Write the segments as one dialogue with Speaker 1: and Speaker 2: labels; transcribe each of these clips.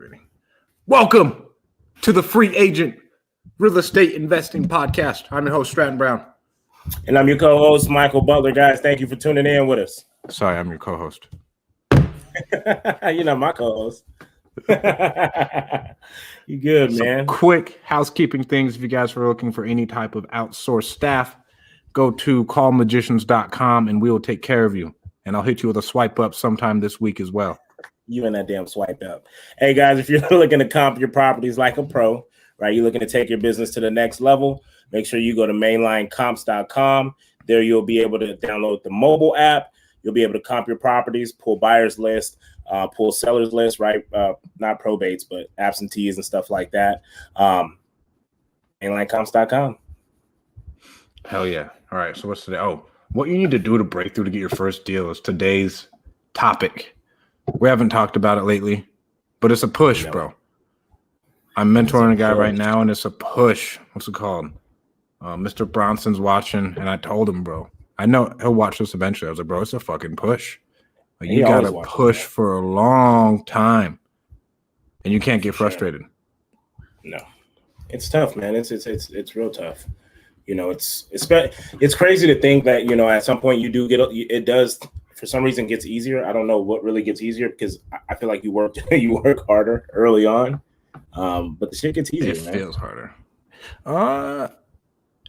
Speaker 1: reading. Welcome to the Free Agent Real Estate Investing Podcast. I'm your host, Stratton Brown.
Speaker 2: And I'm your co-host, Michael Butler. Guys, thank you for tuning in with us.
Speaker 1: Sorry, I'm your co-host.
Speaker 2: You're not my co-host. You good, man.
Speaker 1: Quick housekeeping things. If you guys are looking for any type of outsourced staff, go to callmagicians.com and we will take care of you. And I'll hit you with a swipe up sometime this week as well.
Speaker 2: You and that damn swipe up. Hey, guys, if you're looking to comp your properties like a pro, right, you're looking to take your business to the next level, make sure you go to mainlinecomps.com. There you'll be able to download the mobile app. You'll be able to comp your properties, pull buyers list, pull sellers list, right? Not probates, but absentees and stuff like that. Mainlinecomps.com.
Speaker 1: Hell yeah. All right. So what's today? Oh, what you need to do to break through to get your first deal is today's topic. We haven't talked about it lately, but it's a push, bro. I'm mentoring a guy right now, and it's a push. What's it called? Mr. Bronson's watching, and I told him, bro, I know he'll watch this eventually. I was like, bro, it's a fucking push. Like, you got to push for a long time, and you can't get frustrated.
Speaker 2: No, it's tough, man. It's real tough. You know, it's crazy to think that, you know, at some point you do get it does for some reason gets easier. I don't know what really gets easier because I feel like you work harder early on, but the shit gets easier.
Speaker 1: It feels harder.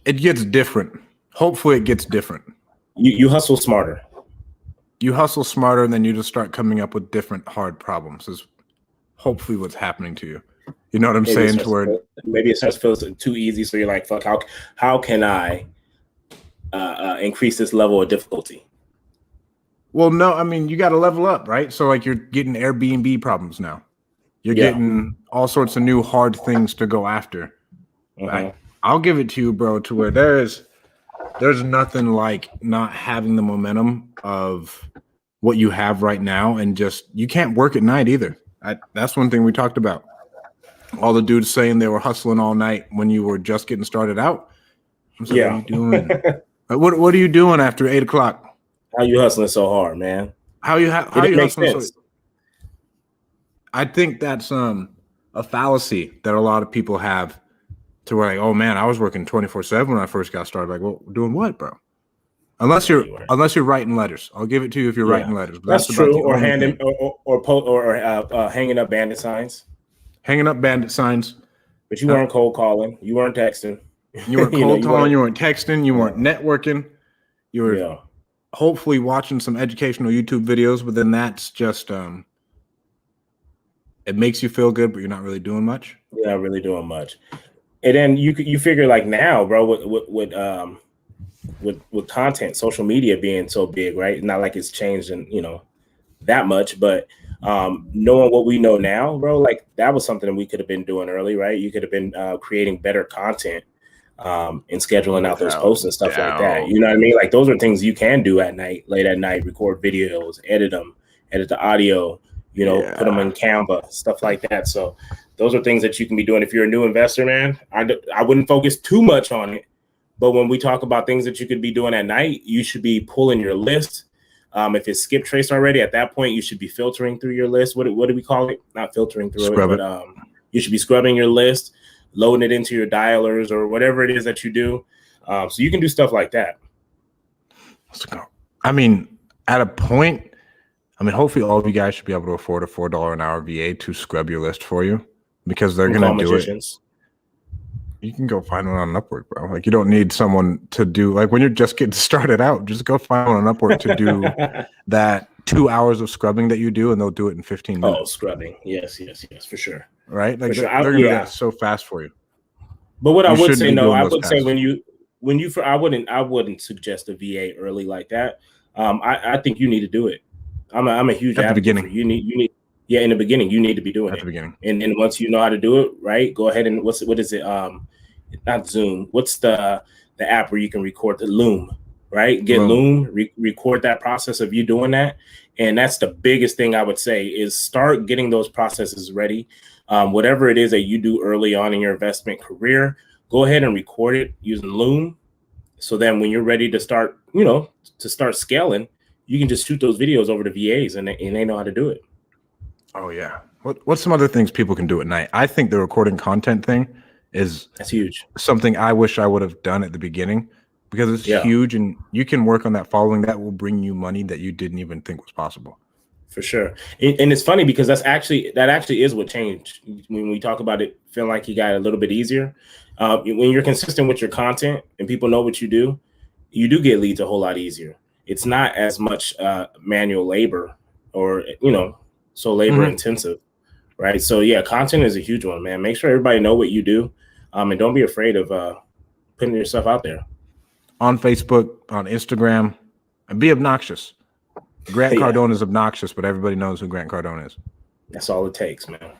Speaker 1: It gets different. Hopefully, it gets different.
Speaker 2: You hustle smarter.
Speaker 1: You hustle smarter, and then you just start coming up with different hard problems. Is hopefully what's happening to you. You know what I'm saying?
Speaker 2: Maybe it starts to feel too easy, so you're like, "Fuck! How can I increase this level of difficulty?"
Speaker 1: Well, no, I mean, you got to level up, right? So, like, you're getting Airbnb problems now. You're getting all sorts of new hard things to go after. I'll give it to you, bro, to where there's nothing like not having the momentum of what you have right now, and just you can't work at night either. That's one thing we talked about. All the dudes saying they were hustling all night when you were just getting started out. I was like, what are you doing? What are you doing after 8 o'clock?
Speaker 2: How you hustling so hard, man?
Speaker 1: How you hustling so? I think that's a fallacy that a lot of people have, to where like, oh man, I was working 24/7 when I first got started. Like, well, doing what, bro? Unless you're writing letters, I'll give it to you if you're writing letters. But
Speaker 2: that's true. Or hanging up bandit signs.
Speaker 1: Hanging up bandit signs.
Speaker 2: But you weren't cold calling. You weren't texting.
Speaker 1: You weren't cold calling. You weren't texting. You weren't networking. You were hopefully watching some educational YouTube videos, but then that's just it makes you feel good, but you're not really doing much.
Speaker 2: You're not really doing much. And then you figure like now, bro, with content, social media being so big, right? Not like it's changed in, you know, that much, but knowing what we know now, bro, like that was something that we could have been doing early, right? You could have been creating better content and scheduling out those posts and stuff like that. You know what I mean? Like those are things you can do at night, late at night, record videos, edit them, edit the audio, you know, put them in Canva, stuff like that. So those are things that you can be doing. If you're a new investor, man, I wouldn't focus too much on it. But when we talk about things that you could be doing at night, you should be pulling your list. If it's skip trace already, at that point, you should be filtering through your list. What do we call it? Not filtering through it, but you should be scrubbing your list, loading it into your dialers or whatever it is that you do. So you can do stuff like that.
Speaker 1: I mean, at a point, hopefully all of you guys should be able to afford a $4 an hour VA to scrub your list for you, because they're going to do it. You can go find one on Upwork, bro. Like, you don't need someone to do, like, when you're just getting started out, just go find one on Upwork to do that 2 hours of scrubbing that you do, and they'll do it in 15 minutes.
Speaker 2: Oh, scrubbing. Yes, for sure.
Speaker 1: Right? Like, they're going to do that so fast for you.
Speaker 2: But what I would say, I would say I wouldn't suggest a VA early like that. I think you need to do it. I'm a huge advocate.
Speaker 1: At the beginning.
Speaker 2: You need in the beginning, you need to be doing it.
Speaker 1: At the beginning.
Speaker 2: And then once you know how to do it, right, go ahead and what is it? Not Zoom. What's the app where you can record the Loom, right? Get Loom, record that process of you doing that. And that's the biggest thing I would say is start getting those processes ready. Whatever it is that you do early on in your investment career, go ahead and record it using Loom. So then when you're ready to start, scaling, you can just shoot those videos over to VAs and they know how to do it.
Speaker 1: Oh, yeah. What's some other things people can do at night? I think the recording content thing
Speaker 2: that's huge.
Speaker 1: Something I wish I would have done at the beginning, because it's huge, and you can work on that following that will bring you money that you didn't even think was possible.
Speaker 2: For sure. And it's funny because that actually is what changed when we talk about it, feeling like you got a little bit easier. When you're consistent with your content and people know what you do get leads a whole lot easier. It's not as much manual labor or, so labor intensive, right? So yeah, content is a huge one, man. Make sure everybody know what you do, and don't be afraid of putting yourself out there.
Speaker 1: On Facebook, on Instagram, and be obnoxious. Grant Cardone is obnoxious, but everybody knows who Grant Cardone is.
Speaker 2: That's all it takes, man.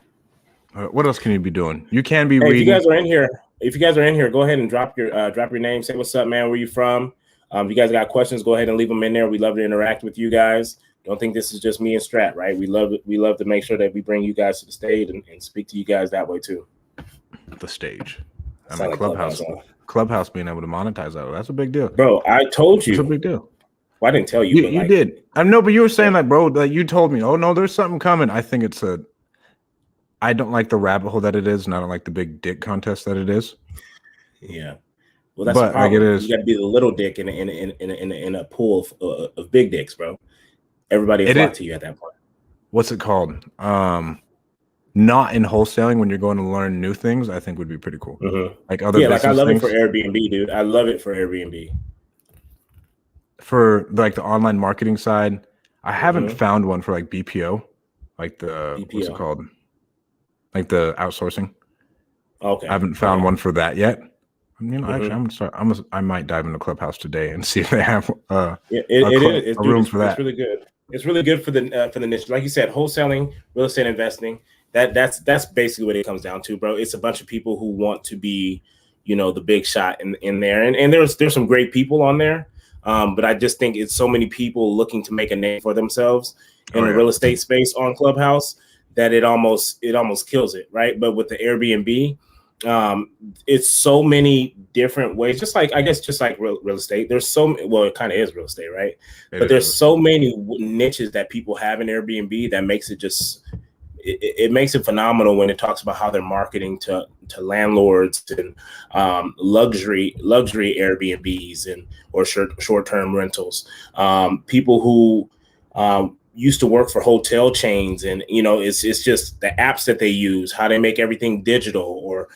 Speaker 1: What else can you be doing? You can be
Speaker 2: If
Speaker 1: reading.
Speaker 2: you guys are in here, go ahead and drop your name. Say what's up, man. Where you from? If you guys got questions, go ahead and leave them in there. We love to interact with you guys. Don't think this is just me and Strat, right? We love to make sure that we bring you guys to the stage and speak to you guys that way too.
Speaker 1: The stage.
Speaker 2: I mean,
Speaker 1: Clubhouse being able to monetize that. That's a big deal.
Speaker 2: Bro, I told you.
Speaker 1: It's a big deal.
Speaker 2: Well, I didn't tell you.
Speaker 1: You did. I know, but you were saying like, bro, like you told me, oh no, there's something coming. I think I don't like the rabbit hole that it is, and I don't like the big dick contest that it is.
Speaker 2: Yeah. Well, that's the problem. You got to be the little dick in a pool of big dicks, bro. Everybody will flock to you at that point.
Speaker 1: What's it called? Not in wholesaling, when you're going to learn new things, I think would be pretty cool. Like other
Speaker 2: like I love it for Airbnb, dude. I love it for Airbnb.
Speaker 1: For like the online marketing side, I haven't found one for like BPO, like the what's it called? Like the outsourcing.
Speaker 2: Okay.
Speaker 1: I haven't found one for that yet. Actually, I might dive into Clubhouse today and see if they have a room for that.
Speaker 2: It's really good. It's really good for the niche. Like you said, wholesaling, real estate investing. That's basically what it comes down to, bro. It's a bunch of people who want to be, the big shot in there. And there's some great people on there. But I just think it's so many people looking to make a name for themselves in the real estate space on Clubhouse that it almost kills it, right? But with the Airbnb, it's so many different ways. Just like real estate. There's it kind of is real estate, right? But there's so many niches that people have in Airbnb that makes it it makes it phenomenal when it talks about how they're marketing to landlords and luxury Airbnbs or short-term rentals. People who used to work for hotel chains, and it's just the apps that they use, how they make everything digital, or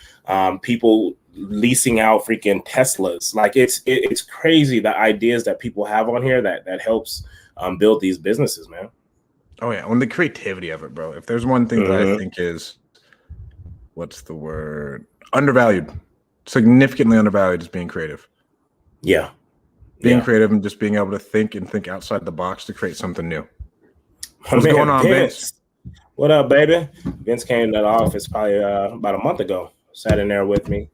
Speaker 2: people leasing out freaking Teslas. Like it's crazy the ideas that people have on here that helps build these businesses, man.
Speaker 1: Oh yeah, and the creativity of it, bro. If there's one thing that I think is, what's the word? Undervalued, significantly undervalued, is being creative.
Speaker 2: Yeah,
Speaker 1: being creative and just being able to think outside the box to create something new. What's going on, Vince?
Speaker 2: What up, baby? Vince came to the office probably about a month ago. Sat in there with me.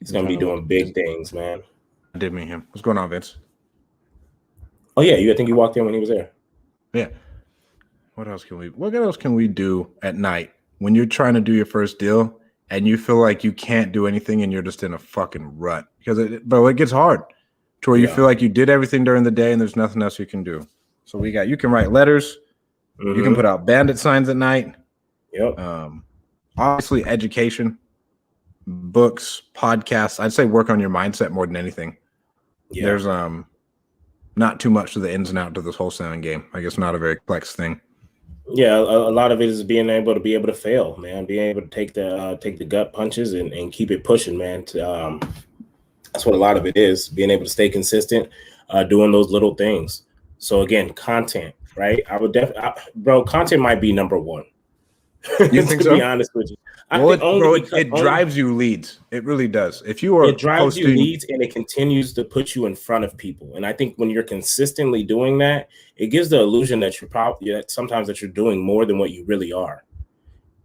Speaker 2: He's gonna be doing big things, man.
Speaker 1: I did meet him. What's going on, Vince?
Speaker 2: Oh yeah, I think you walked in when he was there.
Speaker 1: Yeah. What else can we do at night when you're trying to do your first deal and you feel like you can't do anything and you're just in a fucking rut? Because it gets hard to where you feel like you did everything during the day and there's nothing else you can do. So you can write letters, you can put out bandit signs at night.
Speaker 2: Yep.
Speaker 1: Obviously education, books, podcasts. I'd say work on your mindset more than anything. Yeah. There's not too much to the ins and outs of this wholesaling game. I guess not a very complex thing.
Speaker 2: Yeah, a lot of it is being able to fail, man. Being able to take the gut punches and keep it pushing, man. That's what a lot of it is. Being able to stay consistent, doing those little things. So again, content, right? I would definitely, content might be number one.
Speaker 1: You think so?
Speaker 2: To be honest with you,
Speaker 1: it drives you leads. It really does. If you are,
Speaker 2: it drives you leads, and it continues to put you in front of people. And I think when you're consistently doing that, it gives the illusion that sometimes that you're doing more than what you really are.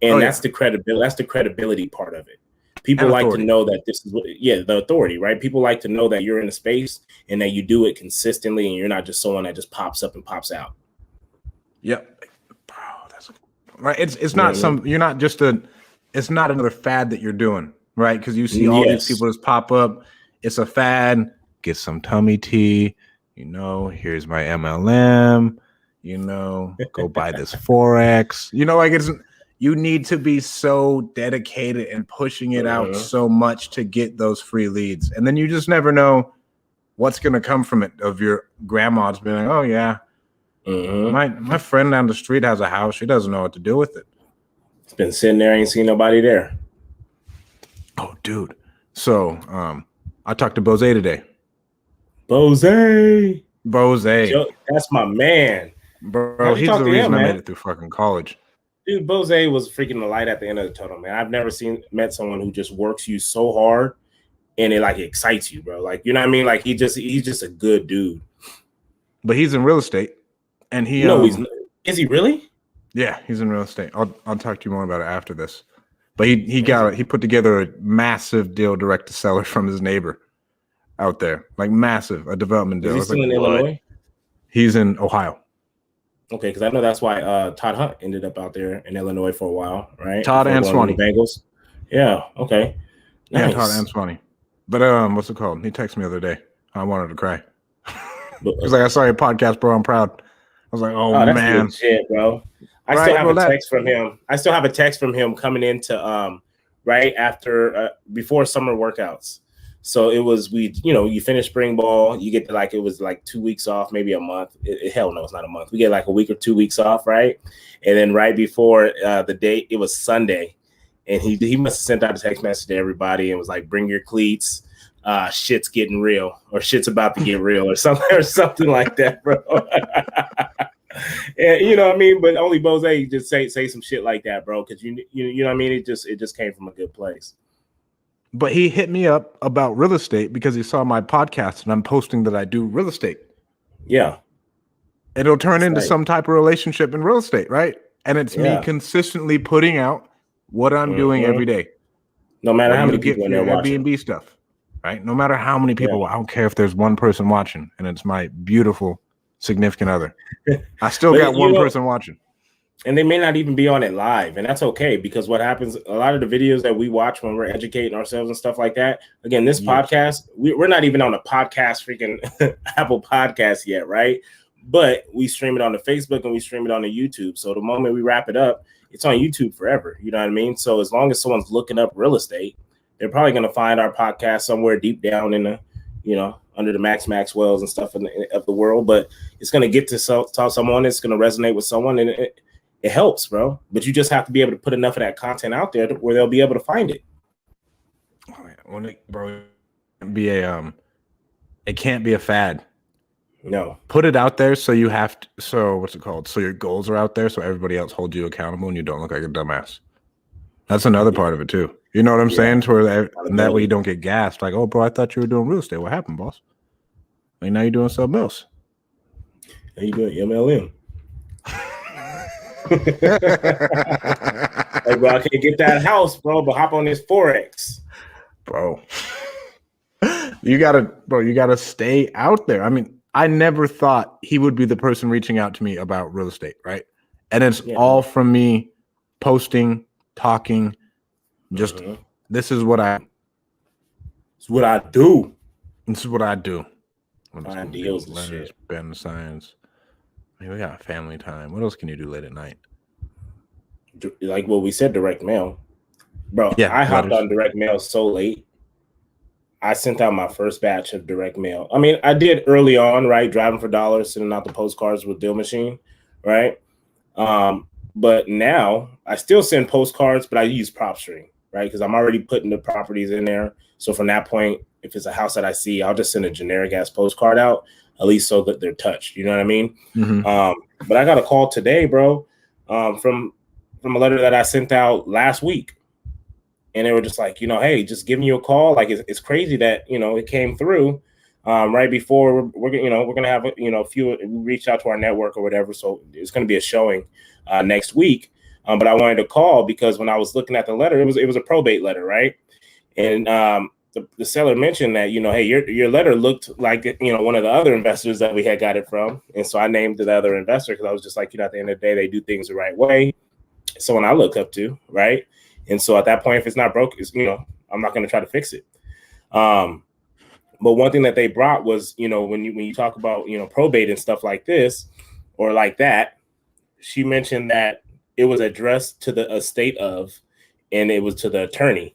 Speaker 2: And that's the credibility. That's the credibility part of it. People like to know that this is the authority, right? People like to know that you're in a space and that you do it consistently, and you're not just someone that just pops up and pops out.
Speaker 1: Yep, bro, that's right. It's not you're not just it's not another fad that you're doing, right? Because you see all these people just pop up. It's a fad. Get some tummy tea. Here's my MLM. Go buy this Forex. You need to be so dedicated and pushing it out so much to get those free leads. And then you just never know what's going to come from it, of your grandma's being like, oh, yeah, my friend down the street has a house. She doesn't know what to do with it.
Speaker 2: It's been sitting there, ain't seen nobody there.
Speaker 1: Oh, dude. So I talked to Bose today.
Speaker 2: Bose.
Speaker 1: Joe,
Speaker 2: that's my man.
Speaker 1: Bro, he's the reason I made it through fucking college.
Speaker 2: Dude, Bose was freaking the light at the end of the tunnel, man. I've never met someone who just works you so hard and it like excites you, bro. Like, you know what I mean? Like he's just a good dude. But
Speaker 1: he's in real estate, and he
Speaker 2: he's not. Is he really?
Speaker 1: Yeah, he's in real estate. I'll talk to you more about it after this. But he put together a massive deal direct to seller from his neighbor out there, like massive, a development deal.
Speaker 2: Is he still in Illinois?
Speaker 1: He's in Ohio.
Speaker 2: Okay, because I know that's why Todd Hunt ended up out there in Illinois for a while, right?
Speaker 1: Todd and Swanee.
Speaker 2: Bengals. Yeah. Okay.
Speaker 1: Nice. Yeah, Todd and Swanee. But what's it called? He texted me the other day. I wanted to cry. He's like, I saw your podcast, bro. I'm proud. I was like, oh
Speaker 2: that's
Speaker 1: man,
Speaker 2: shit, bro. I still have a text from him. I still have a text from him coming into right after before summer workouts. So it was you finish spring ball, you get to it was 2 weeks off, maybe a month. Hell no, it's not a month. We get like a week or 2 weeks off, right? And then right before the date, it was Sunday, and he must have sent out a text message to everybody and was like, "Bring your cleats, shit's getting real, or shit's about to get real, or something like that, bro." And you know what I mean? But only Bose just say some shit like that, bro, because you know what I mean. It just came from a good place.
Speaker 1: But he hit me up about real estate because he saw my podcast and I'm posting that I do real estate.
Speaker 2: Yeah.
Speaker 1: It'll turn into some type of relationship in real estate, right? And it's me consistently putting out what I'm doing every day.
Speaker 2: No matter how many people in there watching.
Speaker 1: Airbnb stuff, right? No matter how many people, I don't care if there's one person watching and it's my beautiful significant other. I still got one person watching.
Speaker 2: And they may not even be on it live, and that's okay, because what happens, a lot of the videos that we watch when we're educating ourselves and stuff like that, again, this podcast, we're not even on a podcast freaking Apple Podcast yet, right? But we stream it on the Facebook and we stream it on the YouTube. So the moment we wrap it up, it's on YouTube forever. You know what I mean? So as long as someone's looking up real estate, they're probably going to find our podcast somewhere deep down in the, under the Maxwells and stuff of the world. But it's going to get to someone. It's going to resonate with someone, and it helps, bro. But you just have to be able to put enough of that content out there where they'll be able to find it.
Speaker 1: It can't be a fad.
Speaker 2: No.
Speaker 1: Put it out there so you have to, so what's it called? So your goals are out there so everybody else holds you accountable and you don't look like a dumbass. That's another part of it too. You know what I'm saying? To where that way you don't get gassed. Like, oh, bro, I thought you were doing real estate. What happened, boss? Like, now you're doing something else.
Speaker 2: Now you doing MLM. Hey, bro, I can't get that house, bro, but hop on this Forex.
Speaker 1: Bro. You gotta stay out there. I mean, I never thought he would be the person reaching out to me about real estate, right? And it's all from me posting, talking, just this is what I
Speaker 2: do.
Speaker 1: This is what I do.
Speaker 2: Deals and
Speaker 1: letters,
Speaker 2: shit.
Speaker 1: Ben signs. I mean, we got family time. What else can you do late at night?
Speaker 2: Like what we said, direct mail. Bro, I hopped on direct mail so late. I sent out my first batch of direct mail. I mean, I did early on, right? Driving for dollars, sending out the postcards with Deal Machine, right? But now I still send postcards, but I use Propstream, right? Because I'm already putting the properties in there. So from that point, if it's a house that I see, I'll just send a generic ass postcard out, at least so that they're touched. You know what I mean?
Speaker 1: Mm-hmm.
Speaker 2: But I got a call today, bro, from a letter that I sent out last week. And they were just like, hey, just giving you a call. Like, it's crazy that, it came through right before we're going to have, a few, we reached out to our network or whatever. So it's going to be a showing next week. But I wanted to call because when I was looking at the letter, it was a probate letter, right? And the seller mentioned that, hey, your letter looked like, one of the other investors that we had got it from. And so I named the other investor because I was just like, at the end of the day, they do things the right way. Someone I look up to, right? And so at that point, if it's not broke, it's, I'm not going to try to fix it. But one thing that they brought was, when you talk about, probate and stuff like this or like that, she mentioned that it was addressed to the estate of, and it was to the attorney,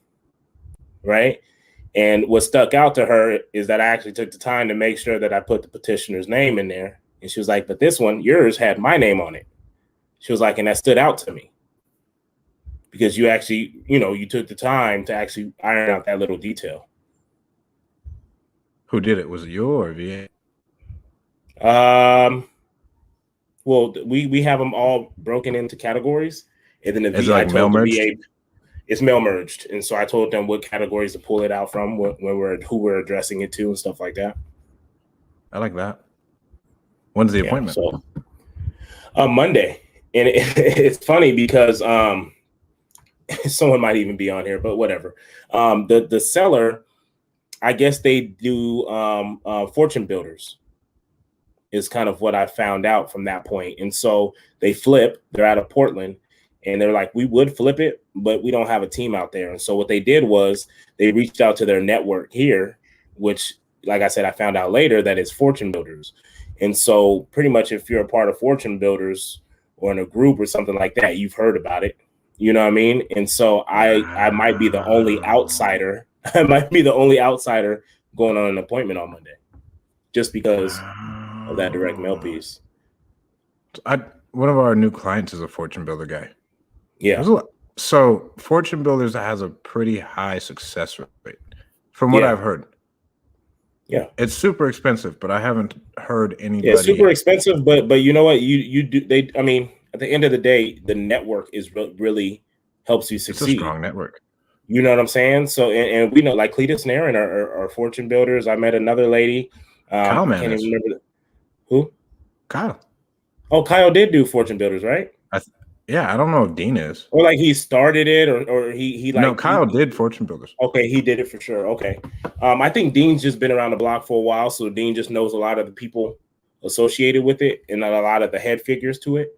Speaker 2: right? And what stuck out to her is that I actually took the time to make sure that I put the petitioner's name in there. And she was like, but this one, yours had my name on it. She was like, and that stood out to me because you actually, you took the time to actually iron out that little detail.
Speaker 1: Who did it? Was it you or VA?
Speaker 2: Well, we have them all broken into categories, and then
Speaker 1: Is it like mail merged?
Speaker 2: VA, it's mail merged, and so I told them what categories to pull it out from, who we're addressing it to, and stuff like that.
Speaker 1: I like that. When's the appointment?
Speaker 2: So, Monday, and it's funny because someone might even be on here, but whatever. The seller, I guess they do fortune builders. Is kind of what I found out from that point. And so they flip, they're out of Portland, and they're like, we would flip it, but we don't have a team out there. And so what they did was they reached out to their network here, which, like I said, I found out later that it's fortune builders. And so pretty much if you're a part of fortune builders or in a group or something like that, you've heard about it. You know what I mean? And so I might be the only outsider. I might be the only outsider going on an appointment on Monday just because of that direct mail piece.
Speaker 1: One of our new clients is a fortune builder guy.
Speaker 2: Yeah.
Speaker 1: So fortune builders has a pretty high success rate from what I've heard.
Speaker 2: Yeah.
Speaker 1: It's super expensive, but I haven't heard anybody.
Speaker 2: Yeah, it's super expensive, but you know what? You do I mean, at the end of the day, the network is really helps you succeed.
Speaker 1: It's a strong network.
Speaker 2: You know what I'm saying? So and we know like Cletus and Aaron are fortune builders. I met another lady.
Speaker 1: Kyle
Speaker 2: I can't even remember who?
Speaker 1: Kyle.
Speaker 2: Oh, Kyle did do fortune builders, right?
Speaker 1: I don't know if Dean is.
Speaker 2: Or like he started it or he like.
Speaker 1: No, Kyle did fortune builders.
Speaker 2: Okay, he did it for sure. Okay. I think Dean's just been around the block for a while, so Dean just knows a lot of the people associated with it and a lot of the head figures to it.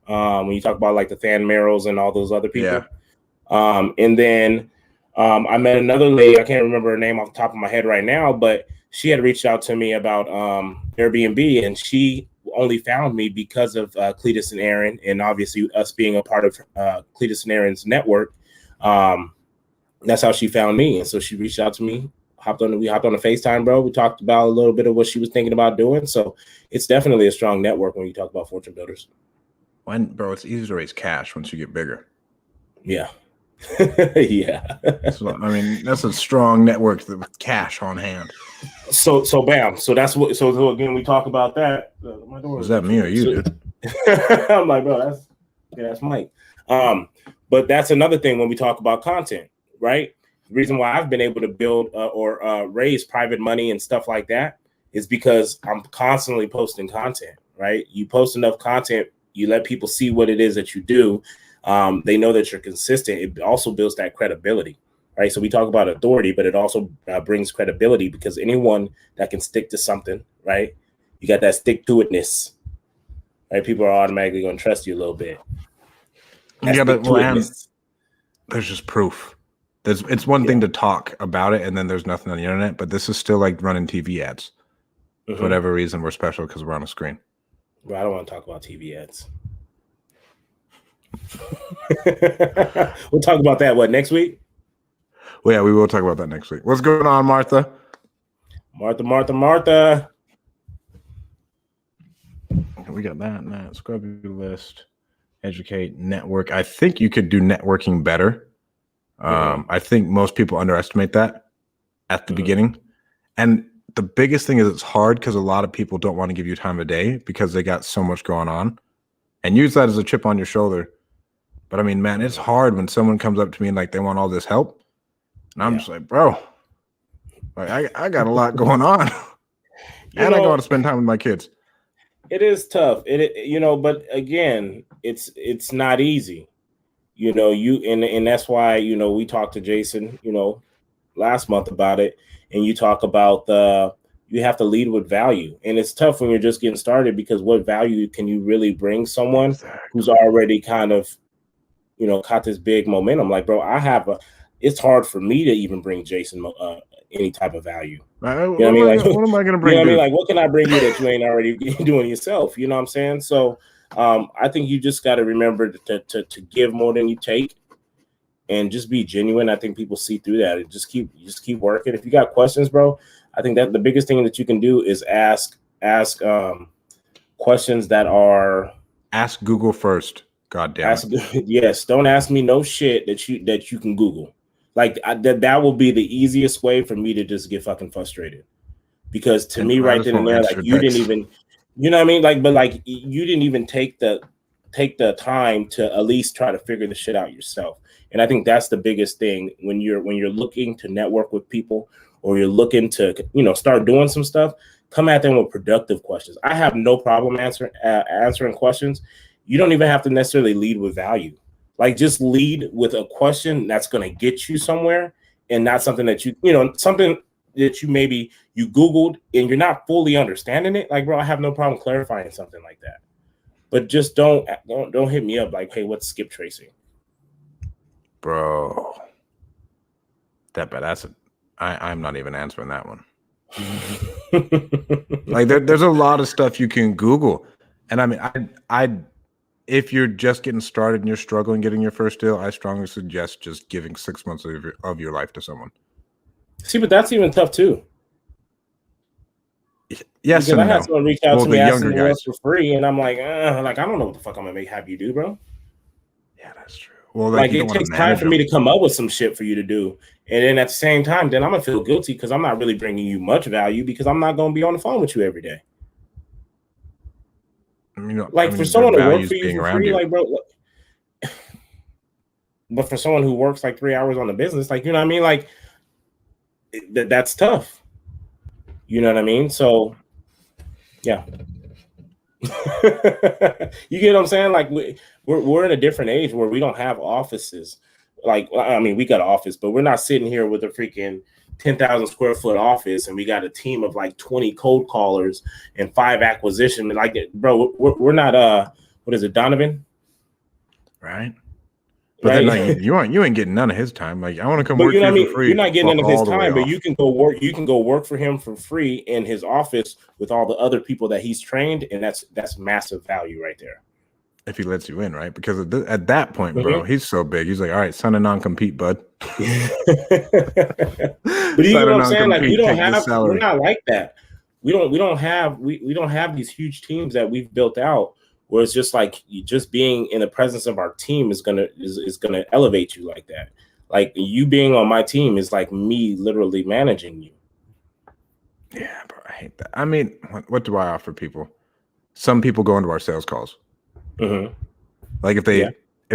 Speaker 2: When you talk about like the Than Merrills and all those other people. Yeah. And then I met another lady, I can't remember her name off the top of my head right now, but she had reached out to me about Airbnb, and she only found me because of Cletus and Aaron, and obviously us being a part of Cletus and Aaron's network. That's how she found me, and so she reached out to me. We hopped on a FaceTime, bro. We talked about a little bit of what she was thinking about doing. So it's definitely a strong network when you talk about fortune builders.
Speaker 1: Bro, it's easy to raise cash once you get bigger.
Speaker 2: Yeah. Yeah.
Speaker 1: So, I mean, that's a strong network with cash on hand.
Speaker 2: So bam. So that's what. So again, we talk about that. My door
Speaker 1: is that me or you, dude?
Speaker 2: I'm like, bro, that's Mike. But that's another thing when we talk about content, right? The reason why I've been able to build or raise private money and stuff like that is because I'm constantly posting content, right? You post enough content, you let people see what it is that you do. They know that you're consistent. It also builds that credibility, right? So we talk about authority, but it also brings credibility because anyone that can stick to something, right? You got that stick to itness, right? People are automatically going to trust you a little bit.
Speaker 1: Yeah, but there's just proof. It's one thing to talk about it, and then there's nothing on the internet. But this is still like running TV ads. For whatever reason, we're special because we're on a screen.
Speaker 2: Bro, I don't want to talk about TV ads. We'll talk about that next week?
Speaker 1: Well, yeah, we will talk about that next week. What's going on, Martha?
Speaker 2: Martha.
Speaker 1: We got that. Scrub your list. Educate, network. I think you could do networking better. I think most people underestimate that at the beginning. And the biggest thing is it's hard because a lot of people don't want to give you time of day because they got so much going on. And use that as a chip on your shoulder. But I mean, man, it's hard when someone comes up to me and like they want all this help. And I'm just like, bro, like I got a lot going on. I got to spend time with my kids.
Speaker 2: It is tough. But again, it's not easy. And that's why, we talked to Jason, last month about it. And you talk about you have to lead with value. And it's tough when you're just getting started because what value can you really bring someone who's already kind of, caught this big momentum? Like, bro, it's hard for me to even bring Jason any type of value.
Speaker 1: What am I going to bring?
Speaker 2: Like, what can I bring you that you ain't already doing yourself? You know what I'm saying? So I think you just got to remember to give more than you take, and just be genuine. I think people see through that. And just keep working. If you got questions, bro, I think that the biggest thing that you can do is ask questions that are.
Speaker 1: Ask Google first. God damn
Speaker 2: it. Yes, don't ask me no shit that you can Google. Like that will be the easiest way for me to just get fucking frustrated. Because to me, right then and there, like you didn't even, you know what I mean? Like, but like you didn't even take the time to at least try to figure the shit out yourself. And I think that's the biggest thing when you're looking to network with people, or you're looking to, start doing some stuff. Come at them with productive questions. I have no problem answering questions. You don't even have to necessarily lead with value. Like, just lead with a question that's going to get you somewhere, and not something that something that you Googled and you're not fully understanding it. Like, bro, I have no problem clarifying something like that. But just don't hit me up like, hey, what's skip tracing?
Speaker 1: Bro. I'm not even answering that one. Like there's a lot of stuff you can Google. And I mean, if you're just getting started and you're struggling getting your first deal, I strongly suggest just giving 6 months of your life to someone.
Speaker 2: See, but that's even tough too.
Speaker 1: Yes,
Speaker 2: because I had someone reach out to me asking me
Speaker 1: guys
Speaker 2: for free, and I'm like, I don't know what the fuck I'm gonna have you do, bro.
Speaker 1: Yeah, that's true. Well,
Speaker 2: like it takes time for me to come up with some shit for you to do, and then at the same time, then I'm gonna feel guilty because I'm not really bringing you much value because I'm not gonna be on the phone with you every day. For someone to work for you for free, like, bro. But for someone who works like 3 hours on the business, like, you know what I mean, like that's tough. You know what I mean? So, yeah. You get what I'm saying? Like we're in a different age where we don't have offices. Like, I mean, we got an office, but we're not sitting here with a freaking 10,000 square foot office and we got a team of like 20 cold callers and 5 acquisition. Like, bro, we're not what is it, Donovan?
Speaker 1: Right. But right? Then like, you ain't getting none of his time. Like, I want to come work
Speaker 2: here
Speaker 1: for free.
Speaker 2: You're not getting none of his time, but you can go work. You can go work for him for free in his office with all the other people that he's trained, and that's massive value right there.
Speaker 1: If he lets you in, right? Because at that point, bro, he's so big. He's like, all right, sign a non-compete, bud.
Speaker 2: But you know what I'm saying? Like, we're not like that. We don't have these huge teams that we've built out. Where it's just like just being in the presence of our team is gonna elevate you like that. Like, you being on my team is like me literally managing you.
Speaker 1: Yeah, bro, I hate that. I mean, what do I offer people? Some people go into our sales calls.
Speaker 2: Mm-hmm.
Speaker 1: Like if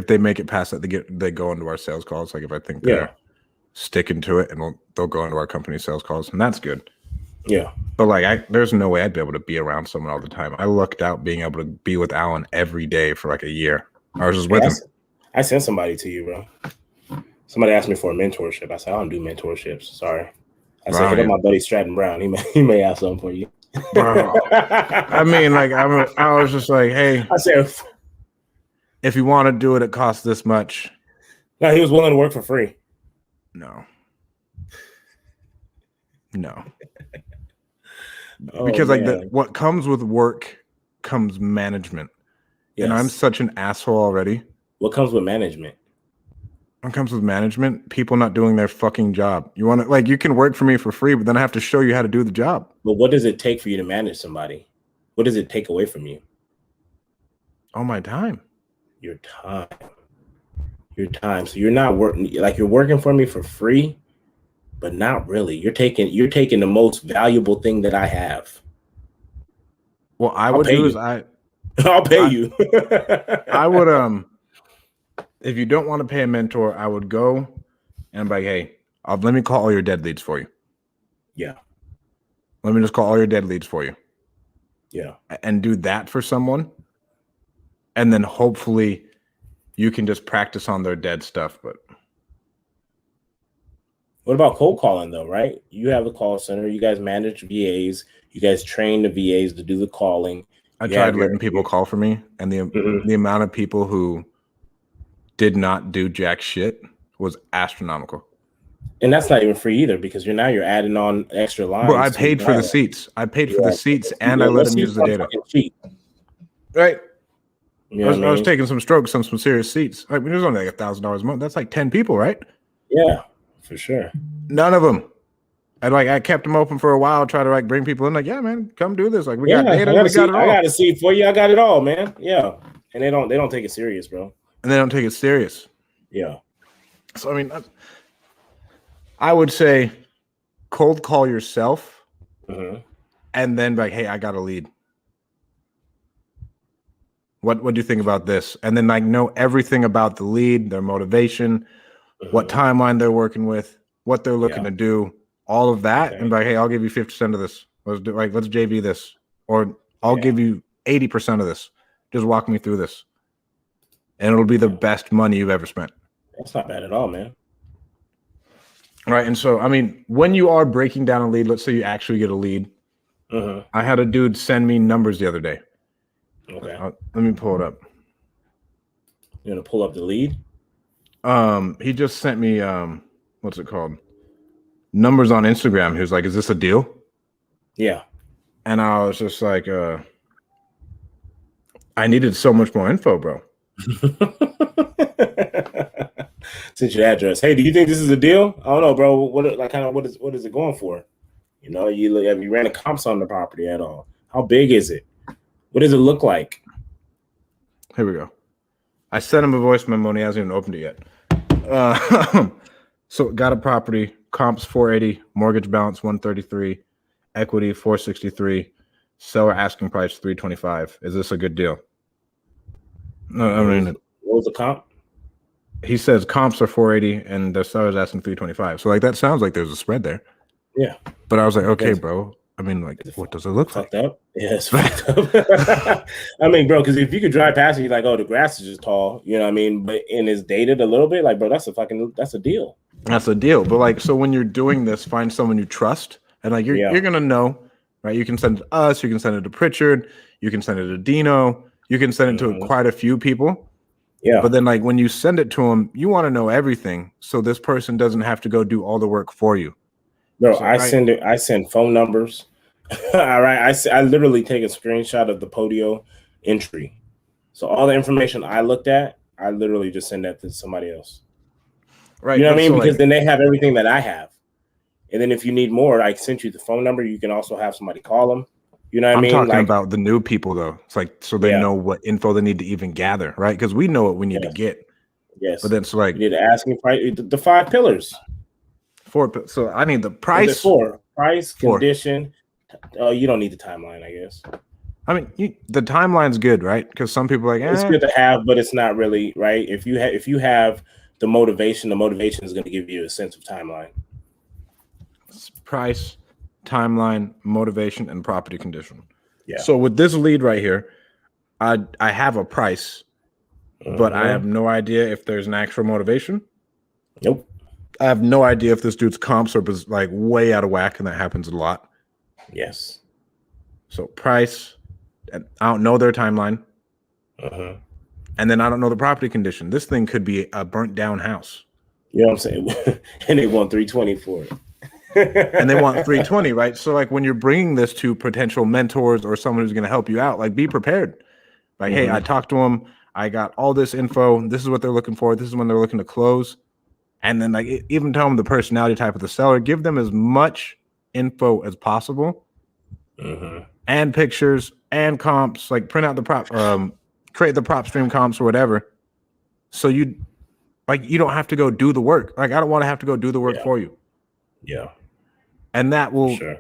Speaker 1: they make it past that, they go into our sales calls. Like if I think they're sticking to it, and they'll go into our company sales calls, and that's good.
Speaker 2: Yeah.
Speaker 1: But like, there's no way I'd be able to be around someone all the time. I lucked out being able to be with Alan every day for like a year. I was just with him.
Speaker 2: I sent somebody to you, bro. Somebody asked me for a mentorship. I said, I don't do mentorships. Sorry. I said, hit up my buddy Stratton Brown. He may have something for you.
Speaker 1: Bro. I mean, like, I was just like, hey,
Speaker 2: I said,
Speaker 1: if you want to do it, it costs this much.
Speaker 2: No, he was willing to work for free.
Speaker 1: No. Because like what comes with work comes management. Yes. And I'm such an asshole already.
Speaker 2: What comes with management?
Speaker 1: What comes with management? People not doing their fucking job. You want to, like, you can work for me for free, but then I have to show you how to do the job.
Speaker 2: But what does it take for you to manage somebody? What does it take away from you?
Speaker 1: Oh, my time.
Speaker 2: Your time. So you're not working, like, you're working for me for free. But not really. You're taking the most valuable thing that I have.
Speaker 1: Well, I'll pay
Speaker 2: you.
Speaker 1: I would if you don't want to pay a mentor, I would go and be like, hey, let me call all your dead leads for you.
Speaker 2: Yeah.
Speaker 1: Let me just call all your dead leads for you.
Speaker 2: Yeah.
Speaker 1: And do that for someone. And then hopefully you can just practice on their dead stuff, but
Speaker 2: what about cold calling though, right? You have a call center. You guys manage VAs. You guys train the VAs to do the calling.
Speaker 1: I tried letting people call for me, and the amount of people who did not do jack shit was astronomical.
Speaker 2: And that's not even free either, because you're adding on extra lines.
Speaker 1: Bro, I paid for the seats. I paid for the seats, and I let them use the data.
Speaker 2: Cheap.
Speaker 1: Right.
Speaker 2: You know
Speaker 1: I was taking some strokes on some serious seats. Like, when it was only like $1,000 a month, that's like 10 people, right?
Speaker 2: Yeah, for sure.
Speaker 1: None of them. I kept them open for a while, try to like bring people in. Like, yeah, man, come do this. Like, we got data, we got it all.
Speaker 2: I got a seat for you. I got it all, man. Yeah, and they don't take it serious, bro.
Speaker 1: And they don't take it serious.
Speaker 2: Yeah.
Speaker 1: So I mean, I would say cold call yourself, and then like, hey, I got a lead. What do you think about this? And then like know everything about the lead, their motivation, what timeline they're working with, what they're looking to do, all of that, and like, hey, I'll give you 50% of this. Let's JV this, or I'll give you 80% of this. Just walk me through this, and it'll be the best money you've ever spent.
Speaker 2: That's not bad at all, man.
Speaker 1: Right, and so I mean, when you are breaking down a lead, let's say you actually get a lead. I had a dude send me numbers the other day.
Speaker 2: Okay.
Speaker 1: Let me pull it up.
Speaker 2: You want to pull up the lead?
Speaker 1: He just sent me what's it called? Numbers on Instagram. He was like, "Is this a deal?"
Speaker 2: Yeah.
Speaker 1: And I was just like, I needed so much more info, bro.
Speaker 2: Send your address. Hey, do you think this is a deal? I don't know, bro. What is it going for? You know, have you ran a comps on the property at all? How big is it? What does it look like?
Speaker 1: Here we go. I sent him a voice memo and he hasn't even opened it yet. So got a property, comps 480, mortgage balance 133, equity 463, seller asking price 325. Is this a good deal? No, I mean,
Speaker 2: what was the comp?
Speaker 1: He says comps are 480 and the seller's asking 325. So like that sounds like there's a spread there.
Speaker 2: Yeah.
Speaker 1: But I was like, okay, bro. I mean, like, what does it look like?
Speaker 2: Up? Yeah, it's fucked up. I mean, bro, because if you could drive past it, you're like, oh, the grass is just tall. You know what I mean? But it's dated a little bit. Like, bro, that's a deal. That's
Speaker 1: a deal. But like, so when you're doing this, find someone you trust, and like you're gonna know, right? You can send it to us. You can send it to Pritchard. You can send it to Dino. You can send it to quite a few people.
Speaker 2: Yeah.
Speaker 1: But then, like, when you send it to them, you want to know everything, so this person doesn't have to go do all the work for you.
Speaker 2: Bro, so, I send phone numbers. All right. I literally take a screenshot of the Podio entry. So all the information I looked at, I literally just send that to somebody else.
Speaker 1: Right.
Speaker 2: You know what I mean? So because then they have everything that I have. And then if you need more, I sent you the phone number. You can also have somebody call them. You know what I mean?
Speaker 1: I'm talking about the new people, though. It's like, so they know what info they need to even gather, right? Because we know what we need to get.
Speaker 2: Yes.
Speaker 1: But then so like,
Speaker 2: you need to ask me the 5 pillars.
Speaker 1: 4. So I need the price.
Speaker 2: 4. Price, condition. You don't need the timeline, I guess.
Speaker 1: I mean, the timeline's good, right? Because some people are like,
Speaker 2: it's good to have, but it's not really, right? If you have the motivation is going to give you a sense of timeline.
Speaker 1: Price, timeline, motivation, and property condition.
Speaker 2: Yeah.
Speaker 1: So with this lead right here, I have a price, but I have no idea if there's an actual motivation.
Speaker 2: Nope.
Speaker 1: I have no idea if this dude's comps are like way out of whack, and that happens a lot.
Speaker 2: Yes.
Speaker 1: So price, I don't know their timeline. And then I don't know the property condition. This thing could be a burnt down house.
Speaker 2: You know what I'm saying? And they want 320 for it.
Speaker 1: And they want 320, right? So like when you're bringing this to potential mentors or someone who's going to help you out, like be prepared. Like, hey, I talked to them. I got all this info. This is what they're looking for. This is when they're looking to close. And then like even tell them the personality type of the seller. Give them as much info as possible. And pictures and comps. Like print out the create the Propstream comps or whatever. So you don't have to go do the work. Like I don't want to have to go do the work for you.
Speaker 2: Yeah.
Speaker 1: And that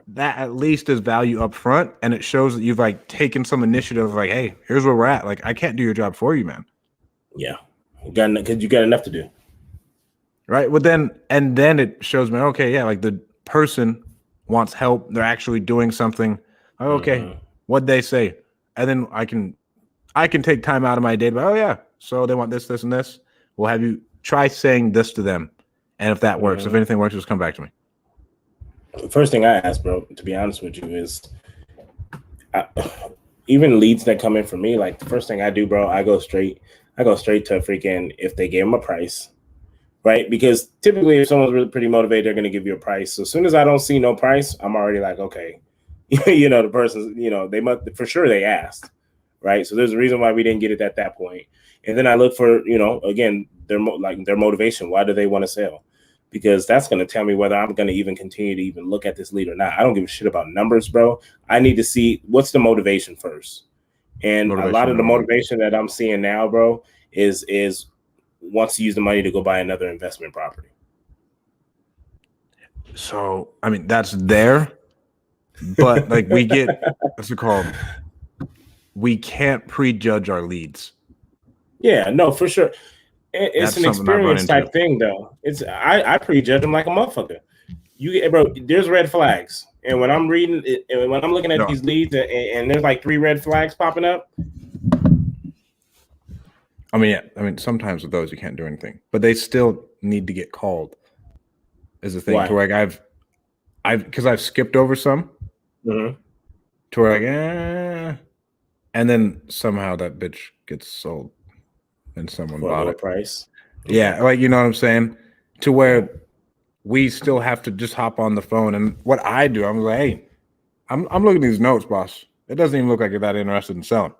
Speaker 1: that at least is value up front, and it shows that you've like taken some initiative. Like, hey, here's where we're at. Like, I can't do your job for you, man.
Speaker 2: Yeah, because you got enough to do,
Speaker 1: right? Well, then it shows me, okay, yeah, like the person wants help. They're actually doing something. Like, okay, what'd they say? And then I can take time out of my day. But oh yeah, so they want this, this, and this. We'll have you try saying this to them, and if that works, if anything works, just come back to me.
Speaker 2: The first thing I ask, bro, to be honest with you, is even leads that come in for me, like the first thing I do, bro, I go straight to freaking if they gave them a price, right? Because typically if someone's really pretty motivated, they're going to give you a price. So as soon as I don't see no price, I'm already like, okay, the person's, they must, for sure they asked, right? So there's a reason why we didn't get it at that point. And then I look for, again, their motivation. Why do they want to sell? Because that's going to tell me whether I'm going to even continue to even look at this lead or not. I don't give a shit about numbers, bro. I need to see what's the motivation first. And a lot of the motivation that I'm seeing now, bro, is wants to use the money to go buy another investment property.
Speaker 1: So, I mean, that's there, but like we get, what's it called? We can't prejudge our leads.
Speaker 2: Yeah, no, for sure. It's an experience type thing, though. I prejudge them like a motherfucker. Bro, there's red flags, and when I'm reading it, and when I'm looking at these leads, and there's like 3 red flags popping up.
Speaker 1: I mean, sometimes with those you can't do anything, but they still need to get called. Is the thing. Why? To where because I've skipped over some. To where and then somehow that bitch gets sold. And someone bought it.
Speaker 2: Price.
Speaker 1: Yeah, like, you know what I'm saying? To where we still have to just hop on the phone. And what I do, I'm like, hey, I'm looking at these notes, boss. It doesn't even look like you're that interested in selling.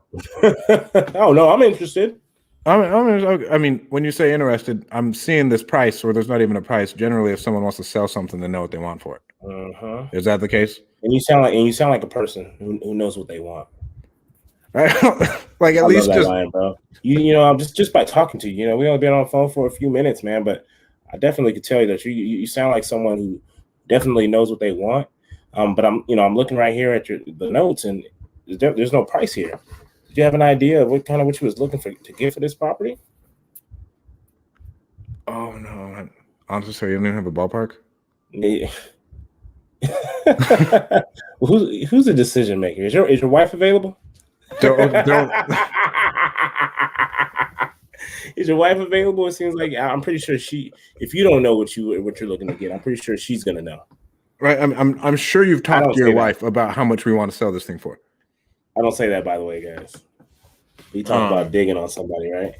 Speaker 2: Oh no, I'm interested.
Speaker 1: I mean, when you say interested, I'm seeing this price, or there's not even a price. Generally, if someone wants to sell something, they know what they want for it. Is that the case?
Speaker 2: And you sound like a person who knows what they want.
Speaker 1: Right? Like at least just
Speaker 2: line, bro. I'm just by talking to you. We only been on the phone for a few minutes, man. But I definitely could tell you that you sound like someone who definitely knows what they want. But I'm looking right here at the notes, and there's no price here. Did you have an idea of what you was looking for to get for this property?
Speaker 1: Oh no, honestly, so you don't even have a ballpark?
Speaker 2: Yeah. Who's the decision maker? Is your wife available?
Speaker 1: Don't.
Speaker 2: Is your wife available? It seems like I'm pretty sure if you don't know what you're looking to get, I'm pretty sure she's gonna know.
Speaker 1: Right. I'm sure you've talked to your wife about how much we want to sell this thing for.
Speaker 2: I don't say that, by the way, guys. We talk about digging on somebody, right?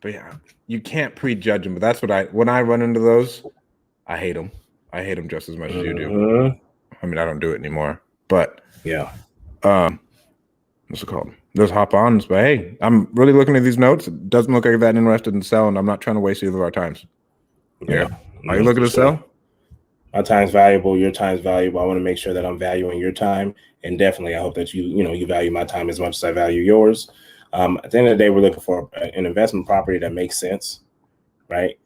Speaker 1: But yeah, you can't prejudge them. But that's when I run into those, I hate them. I hate them just as much as you do. I mean, I don't do it anymore, but
Speaker 2: yeah.
Speaker 1: What's it called? There's hop-ons, but hey, I'm really looking at these notes. It doesn't look like that interested in selling. I'm not trying to waste either of our times. Yeah. Are you looking to sell?
Speaker 2: My time's valuable. Your time's valuable. I want to make sure that I'm valuing your time, and definitely, I hope that you value my time as much as I value yours. At the end of the day, we're looking for an investment property that makes sense, right?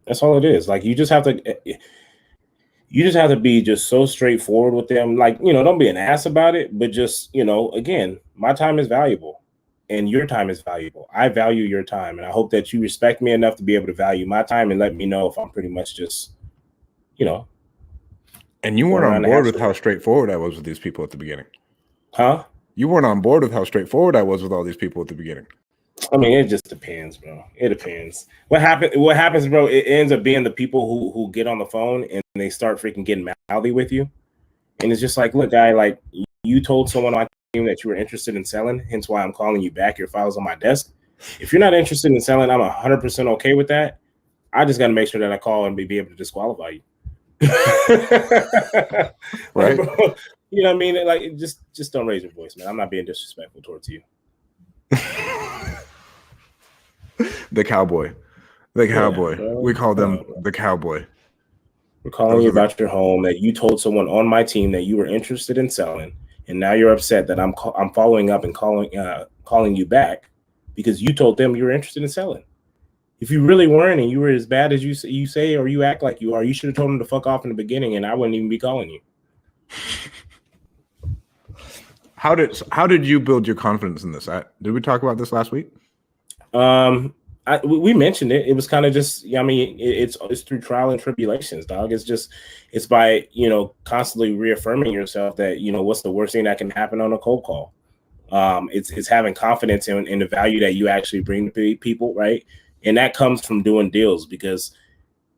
Speaker 2: That's all it is. Like you just have to be just so straightforward with them. Like, don't be an ass about it, but just, again, my time is valuable and your time is valuable. I value your time, and I hope that you respect me enough to be able to value my time and let me know if I'm pretty much just,
Speaker 1: And you weren't on board with how straightforward I was with these people at the beginning.
Speaker 2: Huh?
Speaker 1: You weren't on board with how straightforward I was with all these people at the beginning.
Speaker 2: I mean, it just depends, bro. It depends. What happens, bro, it ends up being the people who get on the phone and they start freaking getting mouthy with you. And it's just like, look, guy, like you told someone on my team that you were interested in selling, hence why I'm calling you back. Your file's on my desk. If you're not interested in selling, I'm 100% okay with that. I just got to make sure that I call and be able to disqualify you.
Speaker 1: Right.
Speaker 2: Like, bro, you know what I mean? Like, just don't raise your voice, man. I'm not being disrespectful towards you.
Speaker 1: The cowboy. We call them the cowboy.
Speaker 2: We're calling you about your home that you told someone on my team that you were interested in selling, and now you're upset that I'm following up and calling you back because you told them you were interested in selling. If you really weren't and you were as bad as you say or you act like you are, you should have told them to fuck off in the beginning, and I wouldn't even be calling you.
Speaker 1: How did you build your confidence in this? Did we talk about this last week?
Speaker 2: We mentioned it. It was kind of just, I mean, it's through trial and tribulations, dog. It's by, constantly reaffirming yourself that, what's the worst thing that can happen on a cold call. It's having confidence in the value that you actually bring to people, right? And that comes from doing deals, because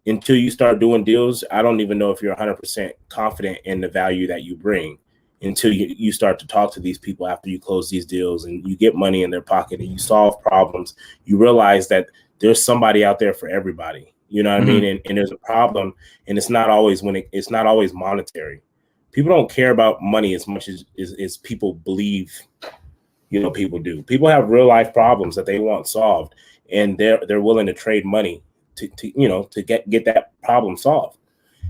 Speaker 2: until you start doing deals, I don't even know if you're 100% confident in the value that you bring until you start to talk to these people after you close these deals and you get money in their pocket and you solve problems. You realize that there's somebody out there for everybody. You know what I mean? And there's a problem, and it's not always it's not always monetary. People don't care about money as much as people believe, people do. People have real life problems that they want solved, and they're willing to trade money to get that problem solved.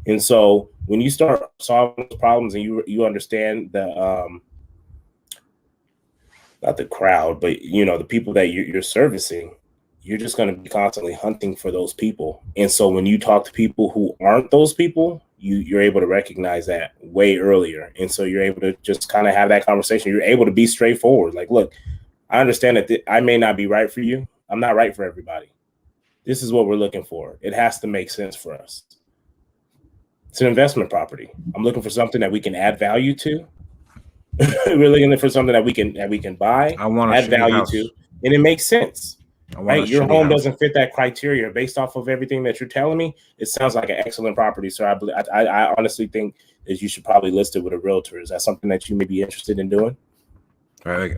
Speaker 2: And so when you start solving those problems and you understand the not the crowd, but the people that you're servicing, you're just going to be constantly hunting for those people. And so when you talk to people who aren't those people, you're able to recognize that way earlier. And so you're able to just kind of have that conversation. You're able to be straightforward. Like, look, I understand that I may not be right for you. I'm not right for everybody. This is what we're looking for. It has to make sense for us. It's an investment property. I'm looking for something that we can add value to. We're looking for something that we can buy, add value to, and it makes sense. Right? Your home doesn't fit that criteria. Based off of everything that you're telling me, it sounds like an excellent property. So I honestly think that you should probably list it with a realtor. Is that something that you may be interested in doing?
Speaker 1: Right.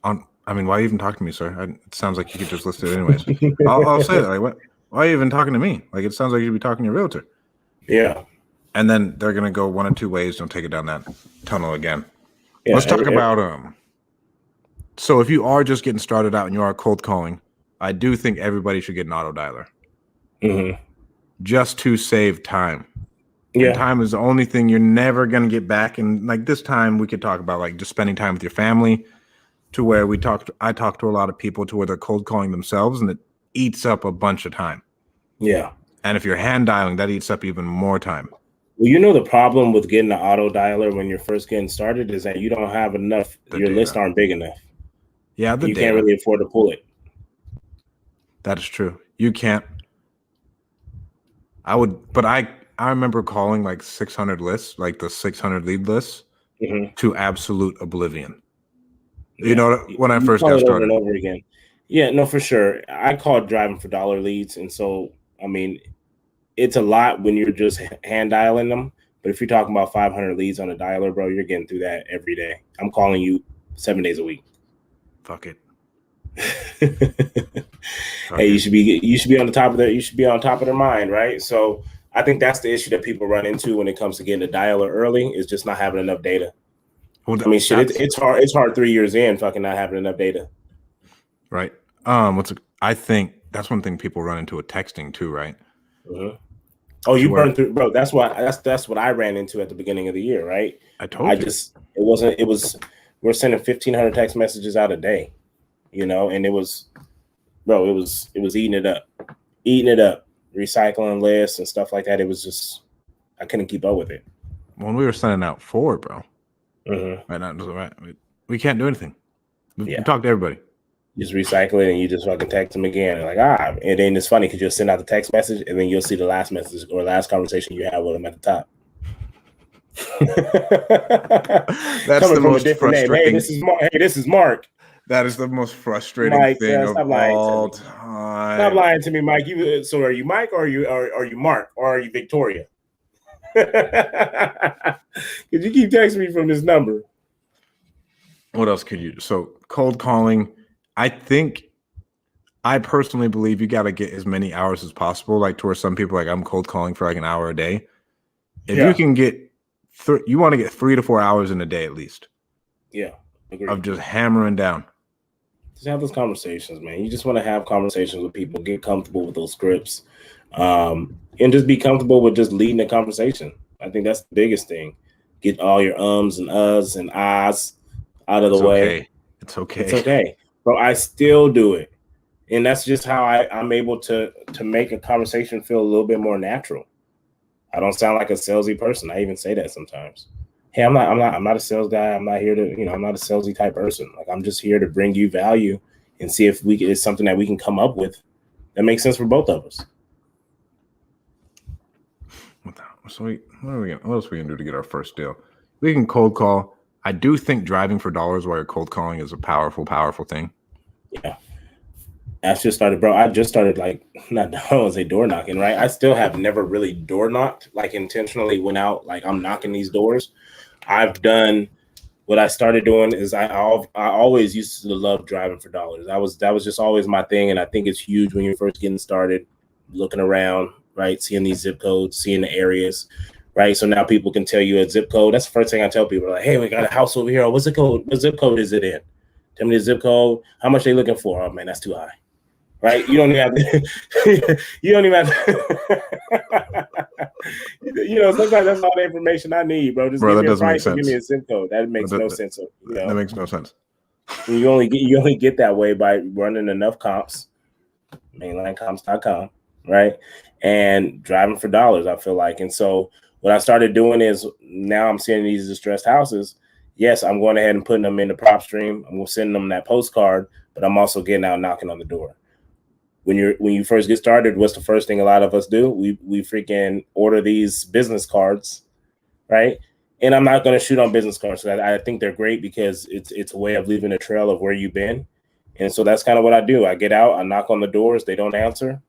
Speaker 1: I mean, why even talk to me, sir? It sounds like you could just list it anyways. I'll say that. Like, what? Why are you even talking to me? Like, it sounds like you'd be talking to your realtor.
Speaker 2: Yeah.
Speaker 1: And then they're gonna go one of two ways. Don't take it down that tunnel again. Yeah, let's talk about so if you are just getting started out and you are cold calling, I do think everybody should get an auto dialer.
Speaker 2: Mm-hmm.
Speaker 1: Just to save time.
Speaker 2: Yeah.
Speaker 1: And time is the only thing you're never gonna get back. And like this time we could talk about like just spending time with your family, to where I talk to a lot of people to where they're cold calling themselves, and it eats up a bunch of time.
Speaker 2: Yeah.
Speaker 1: And if you're hand dialing, that eats up even more time.
Speaker 2: Well, the problem with getting an auto dialer when you're first getting started is that you don't have enough. Your lists aren't big enough.
Speaker 1: Yeah,
Speaker 2: you can't really afford to pull it.
Speaker 1: That is true. You can't. I remember calling like 600 lists, like the 600 lead lists, to absolute oblivion. Yeah. When I first got started.
Speaker 2: Over and over again. Yeah, no, for sure. I called driving for dollar leads, and so I mean, it's a lot when you're just hand dialing them. But if you're talking about 500 leads on a dialer, bro, you're getting through that every day. I'm calling you 7 days a week.
Speaker 1: Fuck it.
Speaker 2: Hey, you should be on the top of their, you should be on top of their mind, right? So I think that's the issue that people run into when it comes to getting a dialer early, is just not having enough data. Well, I mean, shit, it's hard. It's hard 3 years in, fucking not having enough data.
Speaker 1: Right. I think that's one thing people run into with texting too, right?
Speaker 2: Mm-hmm. Oh, you burned through, bro. That's what I ran into at the beginning of the year, right? We're sending 1,500 text messages out a day, and it was eating it up, recycling lists and stuff like that. It was just, I couldn't keep up with it.
Speaker 1: When we were sending out 4, bro. Mm-hmm. Right. We can't do anything. We talk to everybody.
Speaker 2: Just recycle it and you just fucking text them again. And and then it's funny because you'll send out the text message and then you'll see the last message or last conversation you have with them at the top.
Speaker 1: That's the most frustrating.
Speaker 2: Hey, this is Mark.
Speaker 1: That is the most frustrating thing of all time.
Speaker 2: Stop lying to me, Mike. So are you Mike or are you Mark or are you Victoria? Because you keep texting me from this number.
Speaker 1: What else could you? So cold calling. I personally believe you got to get as many hours as possible. Like towards some people, like I'm cold calling for like an hour a day. If you can get, you want to get 3 to 4 hours in a day at least.
Speaker 2: Yeah, agreed.
Speaker 1: Of just hammering down.
Speaker 2: Just have those conversations, man. You just want to have conversations with people, get comfortable with those scripts, and just be comfortable with just leading the conversation. I think that's the biggest thing. Get all your ums and uhs and ahs out of the way.
Speaker 1: It's okay.
Speaker 2: It's okay. But I still do it. And that's just how I'm able to make a conversation feel a little bit more natural. I don't sound like a salesy person. I even say that sometimes. Hey, I'm not a sales guy. I'm not here to, I'm not a salesy type person. Like I'm just here to bring you value and see if it's something that we can come up with that makes sense for both of us.
Speaker 1: So what else we can do to get our first deal? We can cold call. I do think driving for dollars while you're cold calling is a powerful, powerful thing.
Speaker 2: Yeah. I just started, bro. I just started I don't say door knocking, right? I still have never really door knocked, like intentionally went out, like I'm knocking these doors. I've done what I started doing is I always used to love driving for dollars. That was just always my thing. And I think it's huge when you're first getting started, looking around, right? Seeing these zip codes, seeing the areas, right? So now people can tell you a zip code. That's the first thing I tell people. Like, hey, we got a house over here. Oh, what's the code? What zip code is it in? Tell me the zip code. How much they looking for? Oh man, that's too high. Right? You don't even have to. You don't even have to. Sometimes that's all the information I need, bro. Just give me a price and give me a zip code. That makes no sense.
Speaker 1: That makes no sense.
Speaker 2: You only get that way by running enough comps, mainlandcomps.com, right? And driving for dollars, I feel like. And so what I started doing is now I'm seeing these distressed houses. Yes, I'm going ahead and putting them in the Propstream. I'm sending them that postcard, but I'm also getting out knocking on the door. When you first get started, what's the first thing a lot of us do? We freaking order these business cards, right? And I'm not going to shoot on business cards. I think they're great because it's a way of leaving a trail of where you've been. And so that's kind of what I do. I get out, I knock on the doors, they don't answer.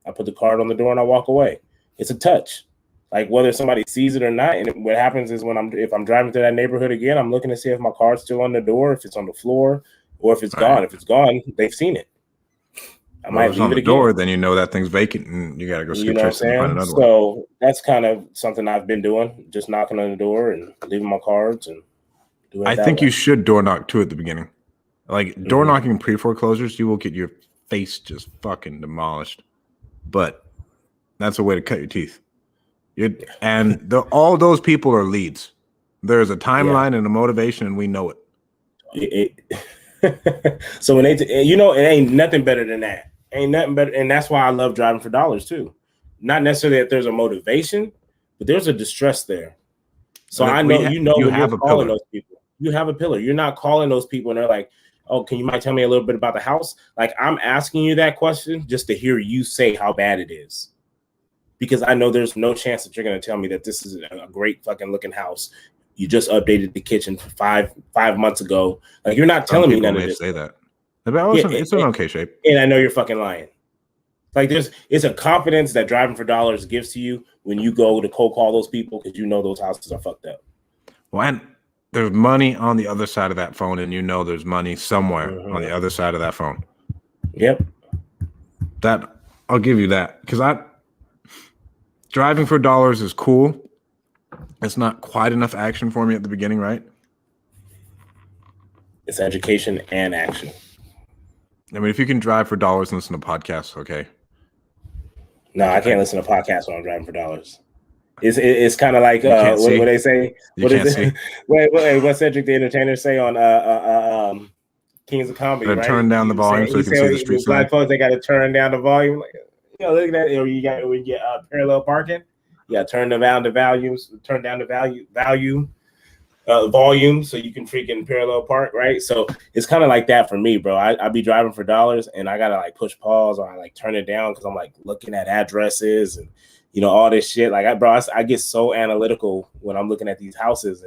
Speaker 2: I put the card on the door and I walk away. It's a touch. Like whether somebody sees it or not. And what happens is if I'm driving through that neighborhood again, I'm looking to see if my card's still on the door, if it's on the floor, or if it's gone. If it's gone, they've seen it. I might leave
Speaker 1: on the
Speaker 2: it
Speaker 1: door,
Speaker 2: again.
Speaker 1: then you know that thing's vacant and you got to go
Speaker 2: You know what I'm saying? So that's kind of something I've been doing, just knocking on the door and leaving my cards and doing it.
Speaker 1: I think you should door knock too at the beginning. Like door knocking pre-foreclosures, you will get your face just fucking demolished. But that's a way to cut your teeth. All those people are leads. There's a timeline and a motivation, and we know it.
Speaker 2: So when it ain't nothing better than that. Ain't nothing better, and that's why I love driving for dollars too. Not necessarily that there's a motivation, but there's a distress there. So I know when you're calling those people, you have a pillar. You're not calling those people and they're like, "Oh, can you might tell me a little bit about the house?" Like I'm asking you that question just to hear you say how bad it is, because I know there's no chance that you're going to tell me that this is a great fucking looking house. You just updated the kitchen for five months ago. Like you're not telling me none of this.
Speaker 1: Say that. It's in okay shape.
Speaker 2: And I know you're fucking lying. Like it's a confidence that driving for dollars gives to you when you go to cold call those people because you know those houses are fucked up.
Speaker 1: Well, and there's money on the other side of that phone, and you know there's money somewhere on the other side of that phone.
Speaker 2: Yep.
Speaker 1: That I'll give you that because driving for dollars is cool. It's not quite enough action for me at the beginning, right?
Speaker 2: It's education and action.
Speaker 1: I mean, if you can drive for dollars and listen to podcasts, okay.
Speaker 2: No, I can't listen to podcasts when I'm driving for dollars. It's kind of like what they say. What is it? Wait, what Cedric the Entertainer say on Kings of Comedy? Right?
Speaker 1: Turn down the volume so you can see the streets.
Speaker 2: Black folks, they got to turn down the volume. Like, look at that. When you get parallel parking, turn down the volume so you can freaking parallel park, right? So it's kind of like that for me, bro. I be driving for dollars and I gotta like push pause or I like turn it down because I'm like looking at addresses and all this shit. Like I get so analytical when I'm looking at these houses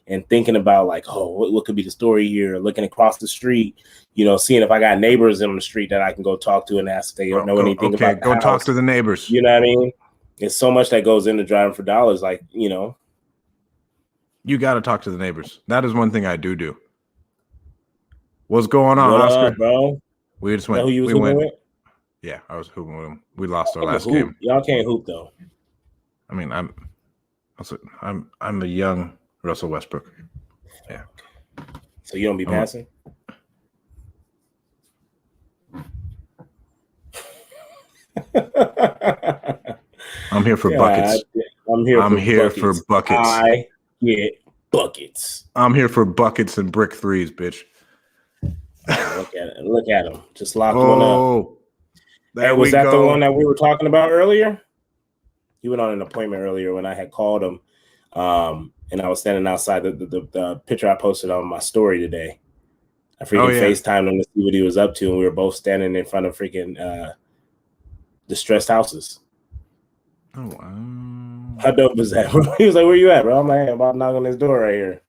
Speaker 2: and thinking about like, oh, what could be the story here? Looking across the street, seeing if I got neighbors in the street that I can go talk to and ask if they know anything about the house.
Speaker 1: Talk to the neighbors.
Speaker 2: You know what I mean? It's so much that goes into driving for dollars, like
Speaker 1: You got to talk to the neighbors. That is one thing I do. What's going on, Oscar?
Speaker 2: Up, bro?
Speaker 1: We just went.
Speaker 2: Who you was hooping with?
Speaker 1: Yeah, I was hooping with him. We lost our last game.
Speaker 2: Y'all can't hoop though.
Speaker 1: I mean, I'm a young Russell Westbrook. Yeah.
Speaker 2: So you don't be passing?
Speaker 1: I'm here for buckets.
Speaker 2: I'm here
Speaker 1: for buckets.
Speaker 2: I get buckets.
Speaker 1: I'm here for buckets and brick threes, bitch.
Speaker 2: Look at him. Just locked one up. Was that the one that we were talking about earlier? He went on an appointment earlier when I had called him. And I was standing outside the picture I posted on my story today. I freaking FaceTimed him to see what he was up to, and we were both standing in front of freaking distressed houses.
Speaker 1: Oh wow!
Speaker 2: How dope is that? He was like, "Where you at, bro?" I'm like, "I'm about to knock on this door right here."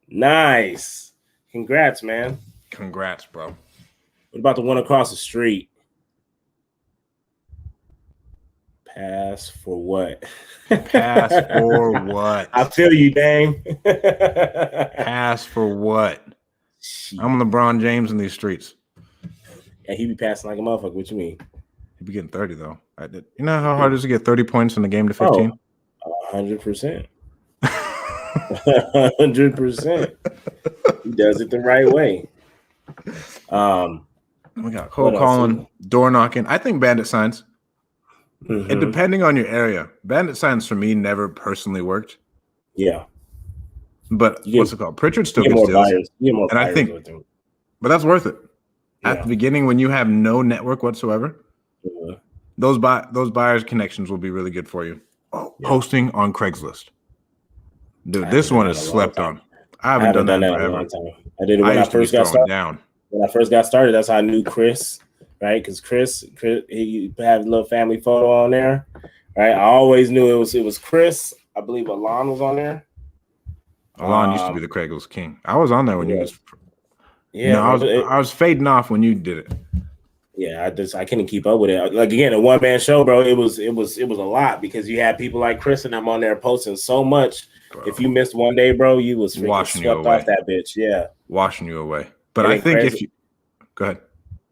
Speaker 2: Nice, congrats, man.
Speaker 1: Congrats, bro.
Speaker 2: What about the one across the street? Pass for what?
Speaker 1: Pass for what?
Speaker 2: I feel you, Dame.
Speaker 1: Pass for what? I'm LeBron James in these streets.
Speaker 2: Yeah, he be passing like a motherfucker. What you mean?
Speaker 1: He'd be getting 30 though. You know how hard it is to get 30 points in the game to 15?
Speaker 2: 100%. 100%. He does it the right way.
Speaker 1: We got cold calling, door knocking. I think bandit signs. And depending on your area, bandit signs for me never personally worked.
Speaker 2: Yeah.
Speaker 1: But what's it called? Pritchard still gets
Speaker 2: more
Speaker 1: deals.
Speaker 2: buyers. You get more
Speaker 1: and
Speaker 2: buyers
Speaker 1: I think,
Speaker 2: with them.
Speaker 1: But that's worth it. At the beginning, when you have no network whatsoever, those buyers' connections will be really good for you. Posting on Craigslist. Dude, this one is slept on. I haven't done that in forever.
Speaker 2: I did it when I first got started. When I first got started, that's how I knew Chris, right? Because Chris, he had a little family photo on there, right? I always knew it was Chris. I believe Alon was on there.
Speaker 1: Alon used to be the Craigslist king. I was on there when you was.
Speaker 2: Yeah,
Speaker 1: no, I was fading off when you did it.
Speaker 2: Yeah, I couldn't keep up with it. Like again, a one-man show, bro. It was a lot because you had people like Chris and them on there posting so much. Bro. If you missed one day, bro, you was freaking swept off that bitch. Yeah,
Speaker 1: washing you away. But I think if you go ahead.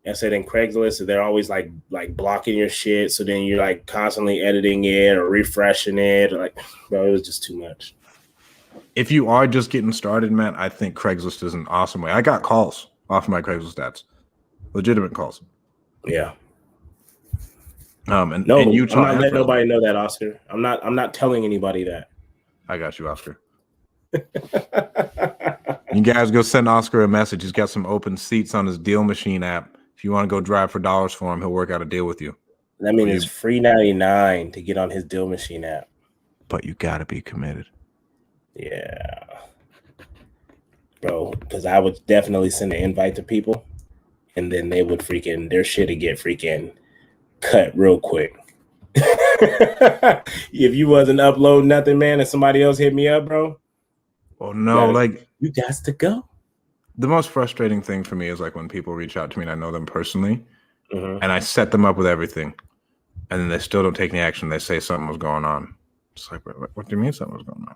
Speaker 2: I said in Craigslist, they're always like blocking your shit. So then you're like constantly editing it or refreshing it. Like, bro, it was just too much.
Speaker 1: If you are just getting started, man, I think Craigslist is an awesome way. I got calls off of my Craigslist stats, legitimate calls.
Speaker 2: Yeah.
Speaker 1: And
Speaker 2: no,
Speaker 1: Utah,
Speaker 2: I'm not letting nobody know that, Oscar. I'm not telling anybody that.
Speaker 1: I got you, Oscar. You guys go send Oscar a message. He's got some open seats on his deal machine app. If you want to go drive for dollars for him, he'll work out a deal with you.
Speaker 2: That means it's free 99 to get on his deal machine app.
Speaker 1: But you got to be committed.
Speaker 2: Yeah. Bro, because I would definitely send an invite to people, and then they would their shit would get freaking cut real quick. If you wasn't uploading nothing, man, and somebody else hit me up, bro.
Speaker 1: Oh no,
Speaker 2: you got to go.
Speaker 1: The most frustrating thing for me is like when people reach out to me and I know them personally, and I set them up with everything, and then they still don't take any action. They say something was going on. It's like, what do you mean something was going on?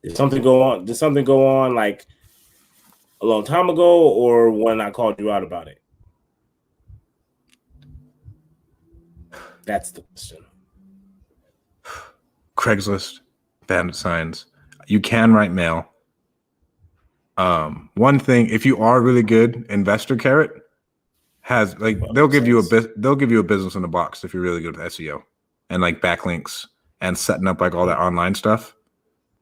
Speaker 2: Did something go on? Did something go on like a long time ago, or when I called you out about it? That's the question.
Speaker 1: Craigslist, bandit signs. You can write mail. One thing, if you are really good, Investor Carrot has like they'll give you a business in a box if you're really good with SEO and like backlinks and setting up like all that online stuff.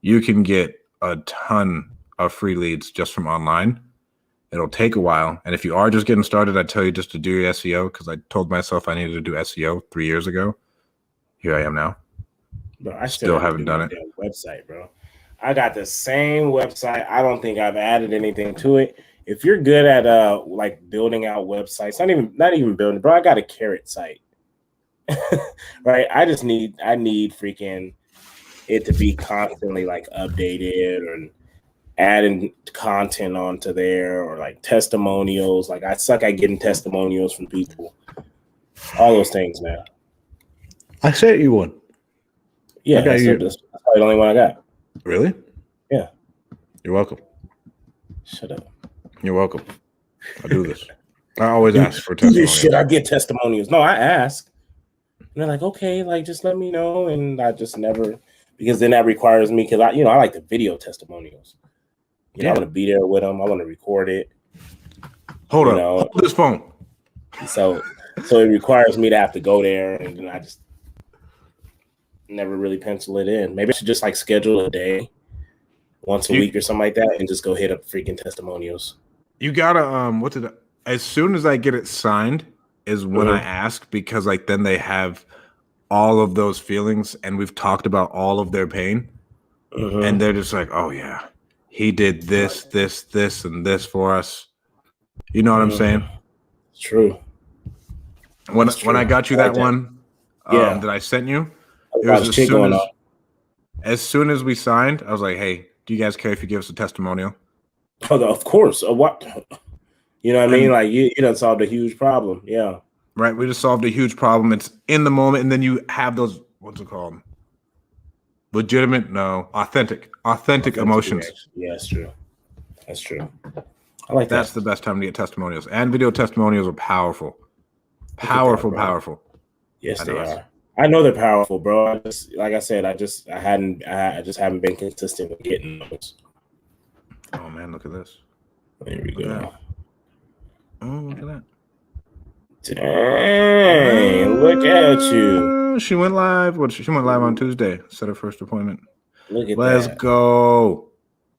Speaker 1: You can get a ton of free leads just from online. It'll take a while, and if you are just getting started, I'd tell you just to do your SEO because I told myself I needed to do SEO 3 years ago. Here I am now.
Speaker 2: Bro, I still haven't done it. Website, bro. I got the same website. I don't think I've added anything to it. If you're good at like building out websites, not even building, bro. I got a Carrot site, right? I need freaking it to be constantly like updated or adding content onto there or like testimonials. Like I suck at getting testimonials from people. All those things, man.
Speaker 1: I sent you one.
Speaker 2: Yeah, that's probably the only one I got.
Speaker 1: Really?
Speaker 2: Yeah.
Speaker 1: You're welcome.
Speaker 2: Shut up.
Speaker 1: You're welcome. I do this. I always ask for testimonials.
Speaker 2: This shit, I get testimonials. No, I ask. And they're like, okay, like just let me know. And I just never, because then that requires me, because I like the video testimonials. I want to be there with them. I want to record it.
Speaker 1: Hold this phone.
Speaker 2: So it requires me to have to go there, and then I just never really pencil it in. Maybe I should just like schedule a day once a week or something like that and just go hit up freaking testimonials.
Speaker 1: You gotta as soon as I get it signed is when I ask, because like then they have all of those feelings and we've talked about all of their pain and they're just like, oh yeah, he did this, and this for us. You know what I'm saying?
Speaker 2: It's true.
Speaker 1: When I got you that one that I sent you, it was as soon as we signed, I was like, hey, do you guys care if you give us a testimonial?
Speaker 2: Oh, of course. What? You know what I mean? Like you done solved a huge problem. Yeah.
Speaker 1: Right. We just solved a huge problem. It's in the moment, and then you have those, what's it called? Authentic emotions.
Speaker 2: Reaction. Yeah, that's true. That's true. I like
Speaker 1: that's the best time to get testimonials. And video testimonials are powerful. Powerful.
Speaker 2: Yes, they are. I know they're powerful, bro. I just, like I said, I just haven't been consistent with getting those.
Speaker 1: Oh man, look at this.
Speaker 2: There we go.
Speaker 1: Oh, look at that.
Speaker 2: Dang, look at you.
Speaker 1: She went live. She went live on Tuesday. Set her first appointment.
Speaker 2: Look at
Speaker 1: Let's
Speaker 2: that.
Speaker 1: go.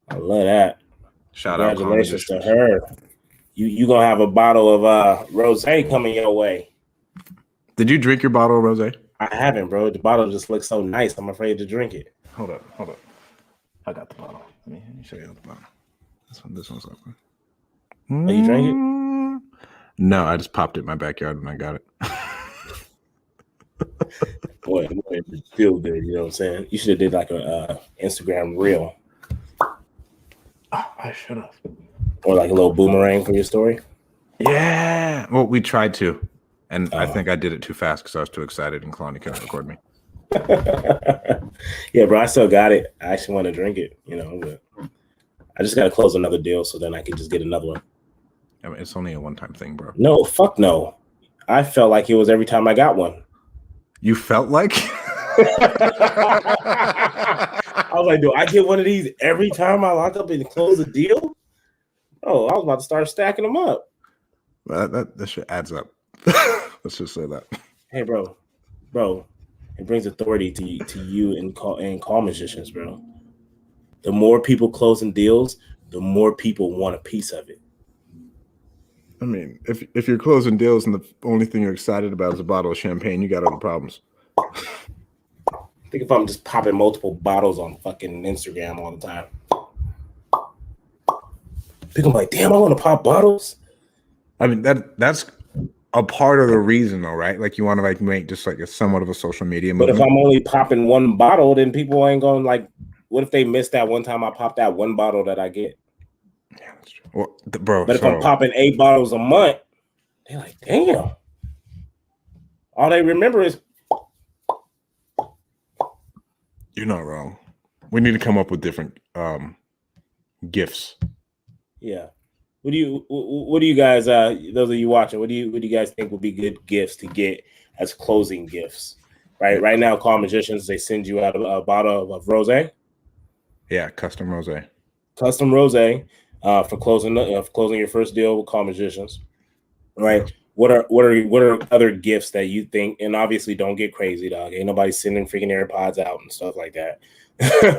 Speaker 2: I love that.
Speaker 1: Shout out.
Speaker 2: Congratulations to her. You gonna have a bottle of rosé coming your way.
Speaker 1: Did you drink your bottle of rosé?
Speaker 2: I haven't, bro. The bottle just looks so nice. I'm afraid to drink it.
Speaker 1: Hold up. I got the bottle. Let me show you the bottle. This one's open.
Speaker 2: Are you drinking it?
Speaker 1: No, I just popped it in my backyard and I got it.
Speaker 2: Boy, it feel good. You know what I'm saying? You should have did like a Instagram reel.
Speaker 1: Oh, I should have.
Speaker 2: Or like a little boomerang for your story.
Speaker 1: Yeah. Well, we tried to. And I think I did it too fast because I was too excited and Kalani couldn't record me.
Speaker 2: Yeah, bro, I still got it. I actually want to drink it, you know, but I just got to close another deal so then I can just get another one.
Speaker 1: I mean, it's only a one-time thing, bro.
Speaker 2: No, fuck no. I felt like it was every time I got one.
Speaker 1: You felt like?
Speaker 2: I was like, do I get one of these every time I lock up and close a deal? Oh, I was about to start stacking them up.
Speaker 1: That shit adds up. Let's just say that.
Speaker 2: Hey, bro, it brings authority to you and call magicians, bro. The more people closing deals, the more people want a piece of it.
Speaker 1: I mean, if you're closing deals and the only thing you're excited about is a bottle of champagne, you got other problems.
Speaker 2: Think if I'm just popping multiple bottles on fucking Instagram all the time. People are like, damn, I want to pop bottles.
Speaker 1: I mean, that's a part of the reason, though, right? Like, you want to like make just like a somewhat of a social media movement.
Speaker 2: But if I'm only popping one bottle, then people ain't going like, what if they missed that one time I popped that one bottle that I get?
Speaker 1: Yeah, that's true. Well, bro,
Speaker 2: but if I'm popping 8 bottles a month, they're like, damn. All they remember is.
Speaker 1: You're not wrong. We need to come up with different gifts.
Speaker 2: Yeah. What do you guys those of you watching, what do you guys think would be good gifts to get as closing gifts? Right now, Call Magicians, they send you out a bottle of rosé.
Speaker 1: Yeah, custom rosé.
Speaker 2: Custom rosé for closing your first deal with Call Magicians. Right. What are other gifts that you think, and obviously don't get crazy, dog. Ain't nobody sending freaking AirPods out and stuff like that.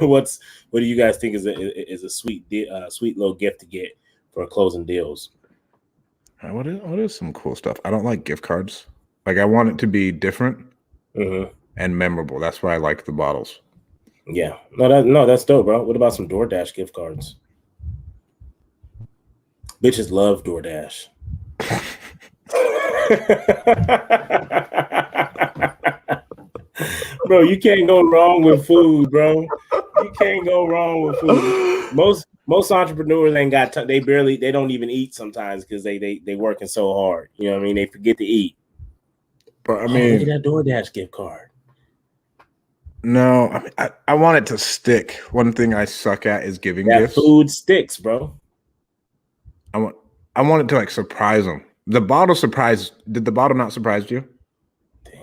Speaker 2: What do you guys think is a sweet little gift to get for closing deals?
Speaker 1: What is some cool stuff? I don't like gift cards. Like, I want it to be different and memorable. That's why I like the bottles.
Speaker 2: Yeah. No, that's dope, bro. What about some DoorDash gift cards? Bitches love DoorDash. Bro, you can't go wrong with food, bro. You can't go wrong with food. Most entrepreneurs ain't got they don't even eat sometimes because they working so hard. You know what I mean? They forget to eat.
Speaker 1: But I mean,
Speaker 2: look at that DoorDash gift card.
Speaker 1: No, I mean, I want it to stick. One thing I suck at is giving
Speaker 2: that
Speaker 1: gifts.
Speaker 2: Food sticks, bro.
Speaker 1: I want it to like surprise them. The bottle surprised. Did the bottle not surprise you?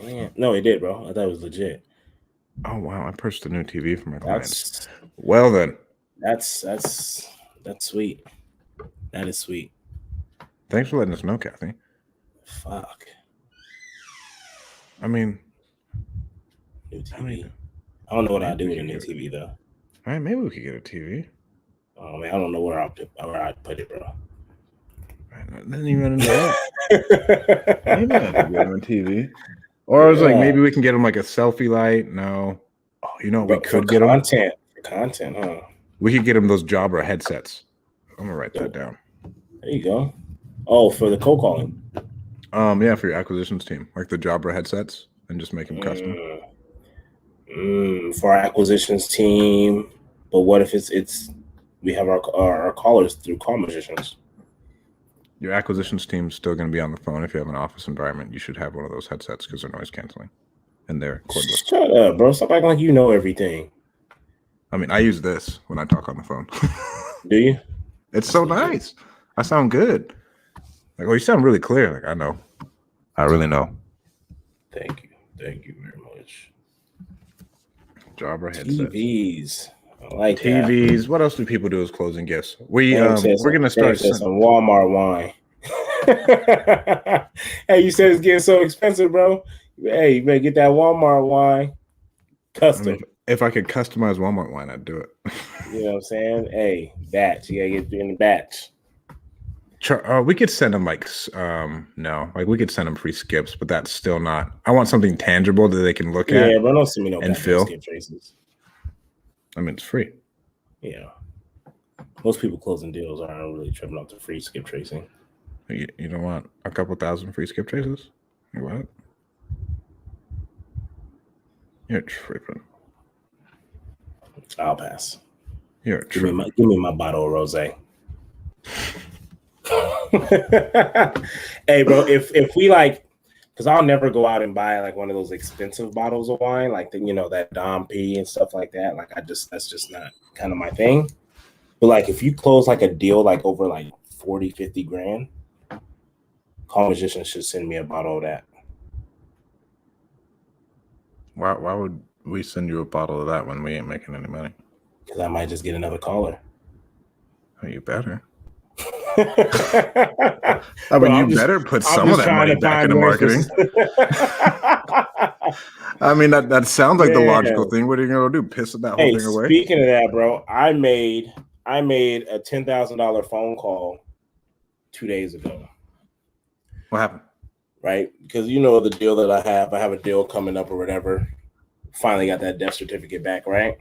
Speaker 2: Damn. No, it did, bro. I thought it was legit.
Speaker 1: Oh wow! I purchased a new TV for my clients. Well then,
Speaker 2: that's sweet. That is sweet.
Speaker 1: Thanks for letting us know, Kathy.
Speaker 2: Fuck.
Speaker 1: I mean,
Speaker 2: new TV. I don't know what I'd do with a new TV though.
Speaker 1: All right, maybe we could get a TV.
Speaker 2: Oh man, I don't know where I'd put it, bro.
Speaker 1: Then you run into that. Maybe I could get him a TV. Or I was like, maybe we can get him like a selfie light. No. Oh, you know what we could get him?
Speaker 2: Content, huh?
Speaker 1: We could get him those Jabra headsets. I'm gonna write that down.
Speaker 2: There you go. Oh, for the cold calling.
Speaker 1: Yeah, for your acquisitions team, like the Jabra headsets, and just make them custom.
Speaker 2: For our acquisitions team, but what if it's we have our callers through Call Magicians?
Speaker 1: Your acquisitions team's still going to be on the phone. If you have an office environment, you should have one of those headsets because they're noise canceling and they're cordless.
Speaker 2: Shut up, bro. Stop acting like you know everything.
Speaker 1: I mean, I use this when I talk on the phone.
Speaker 2: Do you?
Speaker 1: It's so nice. I sound good. Like, well, you sound really clear. Like, I know. I really know.
Speaker 2: Thank you very much.
Speaker 1: Jobber headsets.
Speaker 2: TVs. I like
Speaker 1: TVs.
Speaker 2: That.
Speaker 1: What else do people do as closing gifts? We're gonna start
Speaker 2: some Walmart wine. Hey, you said it's getting so expensive, bro. Hey, you better get that Walmart wine. Custom.
Speaker 1: I mean, if I could customize Walmart wine, I'd do it.
Speaker 2: You know what I'm saying? Hey, batch. You gotta get in the batch.
Speaker 1: We could send them we could send them free skips, but that's still not. I want something tangible that they can look at.
Speaker 2: Yeah, but don't send me no
Speaker 1: and feel.
Speaker 2: Skip traces.
Speaker 1: I mean, it's free.
Speaker 2: Yeah, most people closing deals aren't really tripping up to free skip tracing.
Speaker 1: You don't want a couple thousand free skip traces? What? You're tripping.
Speaker 2: I'll pass.
Speaker 1: You're tripping.
Speaker 2: Give me my bottle of rosé. Hey, bro, if we because I'll never go out and buy one of those expensive bottles of wine, that Dom P and stuff like that. That's just not kind of my thing. But if you close a deal over 40, 50 grand, Call Magician should send me a bottle of that.
Speaker 1: Why would we send you a bottle of that when we ain't making any money?
Speaker 2: Because I might just get another caller.
Speaker 1: Oh, you better. You better put some of that money back into marketing. I mean, that sounds like the logical thing. What are you gonna do? Piss that whole thing away?
Speaker 2: Speaking of that, bro, I made a $10,000 phone call 2 days ago.
Speaker 1: What happened?
Speaker 2: Right, because the deal that I have a deal coming up or whatever. Finally got that death certificate back, right?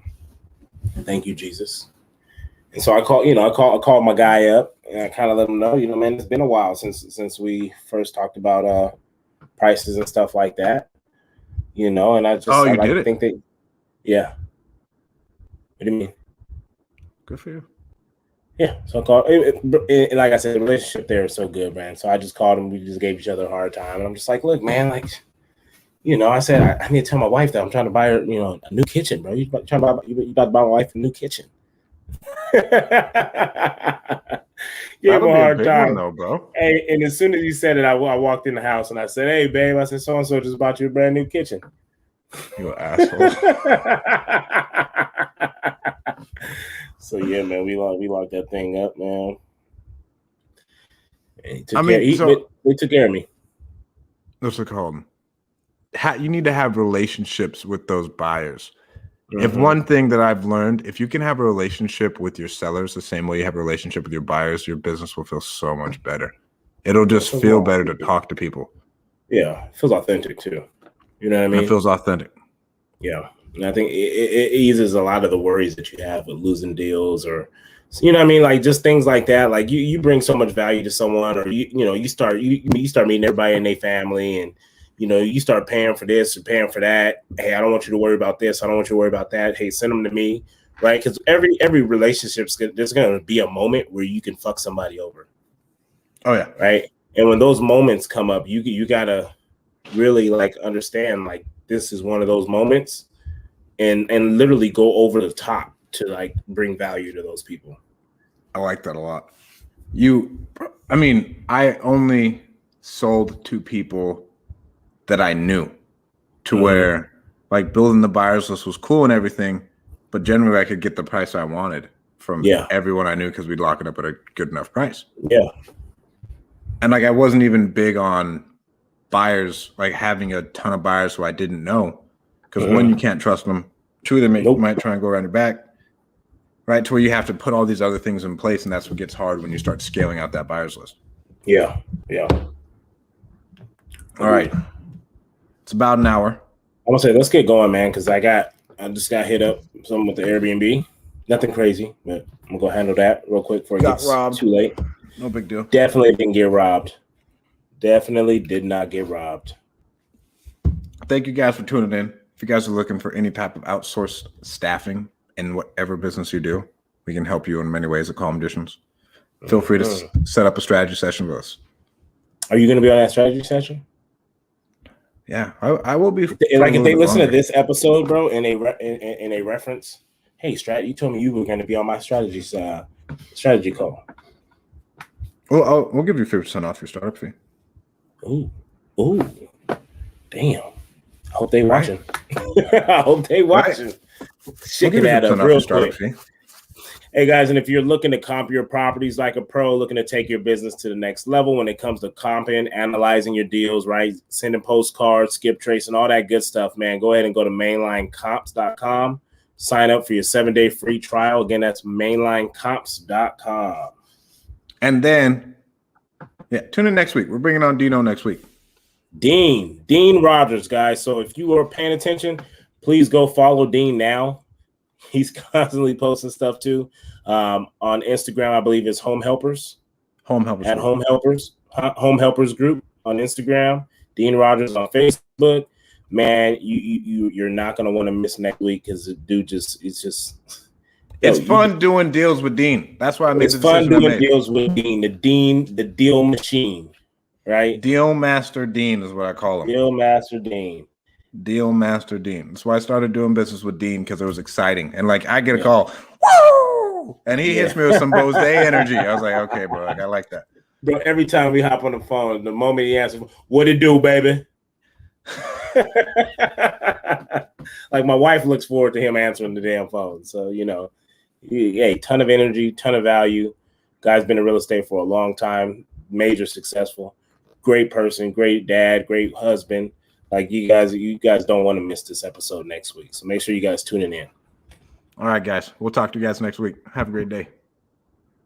Speaker 2: Thank you, Jesus. And so I called my guy up and I kind of let him know, man, it's been a while since we first talked about prices and stuff like that, and I just think that, yeah. What do you mean?
Speaker 1: Good for you.
Speaker 2: Yeah. So I called, and like I said, the relationship there is so good, man. So I just called him. We just gave each other a hard time, and I'm just like, look, man, I said I need to tell my wife that I'm trying to buy her, a new kitchen, bro. You about to buy my wife a new kitchen. Give him a hard time,
Speaker 1: though, bro.
Speaker 2: Hey, and as soon as you said it, I walked in the house and I said, "Hey, babe," I said, "So and so just bought you a brand new kitchen."
Speaker 1: You asshole.
Speaker 2: So yeah, man, we locked that thing up, man. And he took care of me.
Speaker 1: What's it called? You need to have relationships with those buyers. Mm-hmm. If one thing that I've learned, if you can have a relationship with your sellers the same way you have a relationship with your buyers, your business will feel so much better. It'll just feel better to talk to people.
Speaker 2: Yeah, it feels authentic too. You know what I mean?
Speaker 1: It feels authentic.
Speaker 2: Yeah, and I think it eases a lot of the worries that you have with losing deals or, you know what I mean? Just things like that. You bring so much value to someone, or you start meeting everybody in their family, and you start paying for this or paying for that. Hey, I don't want you to worry about this. I don't want you to worry about that. Hey, send them to me, right? Because every relationship, there's going to be a moment where you can fuck somebody over.
Speaker 1: Oh yeah,
Speaker 2: right. And when those moments come up, you gotta really understand this is one of those moments, and literally go over the top to bring value to those people.
Speaker 1: I like that a lot. I only sold to people that I knew, to where building the buyers list was cool and everything, but generally I could get the price I wanted from everyone I knew because we'd lock it up at a good enough price.
Speaker 2: Yeah.
Speaker 1: And I wasn't even big on buyers, having a ton of buyers who I didn't know, because one, you can't trust them. Two, they might try and go around your back, right? To where you have to put all these other things in place, and that's what gets hard when you start scaling out that buyers list.
Speaker 2: Yeah, yeah.
Speaker 1: All right. It's about an hour.
Speaker 2: I'm gonna say let's get going, man, because I just got hit up something with the Airbnb. Nothing crazy, but I'm gonna go handle that real quick before it gets too late.
Speaker 1: No big deal.
Speaker 2: Definitely didn't get robbed. Definitely did not get robbed.
Speaker 1: Thank you guys for tuning in. If you guys are looking for any type of outsourced staffing in whatever business you do, we can help you in many ways at Call Magicians. Feel free to set up a strategy session with us.
Speaker 2: Are you going to be on that strategy session?
Speaker 1: Yeah, I will be.
Speaker 2: If they listen to this episode, bro, and a reference, hey, Strat, you told me you were going to be on my strategy call.
Speaker 1: Well, we'll give you 50% off your startup fee.
Speaker 2: Ooh, damn. I hope they watching. I hope they watching. Shit can add up real quick. Hey guys, and if you're looking to comp your properties like a pro, looking to take your business to the next level when it comes to comping, analyzing your deals, right? Sending postcards, skip tracing, all that good stuff, man. Go ahead and go to mainlinecomps.com. Sign up for your 7-day free trial. Again, that's mainlinecomps.com.
Speaker 1: And then, tune in next week. We're bringing on Dino next week.
Speaker 2: Dean Rogers, guys. So if you are paying attention, please go follow Dean now. He's constantly posting stuff too. On Instagram, I believe it's Home Helpers Home Helpers Group on Instagram. Dean Rogers on Facebook. Man, you're not gonna want to miss next week because the dude it's
Speaker 1: fun doing deals with Dean. That's why I made
Speaker 2: it's fun doing deals with Dean. The deal machine, right?
Speaker 1: Deal Master Dean is what I call him.
Speaker 2: Deal Master Dean.
Speaker 1: That's why I started doing business with Dean, because it was exciting. And like I get a call, woo! And he hits me with some Bose energy. I was like, okay, bro, I like that.
Speaker 2: Bro, every time we hop on the phone, the moment he answers, what it do, baby? Like my wife looks forward to him answering the damn phone. So, ton of energy, ton of value. Guy's been in real estate for a long time, major successful, great person, great dad, great husband. Like you guys don't want to miss this episode next week. So make sure you guys tune in.
Speaker 1: All right, guys. We'll talk to you guys next week. Have a great day.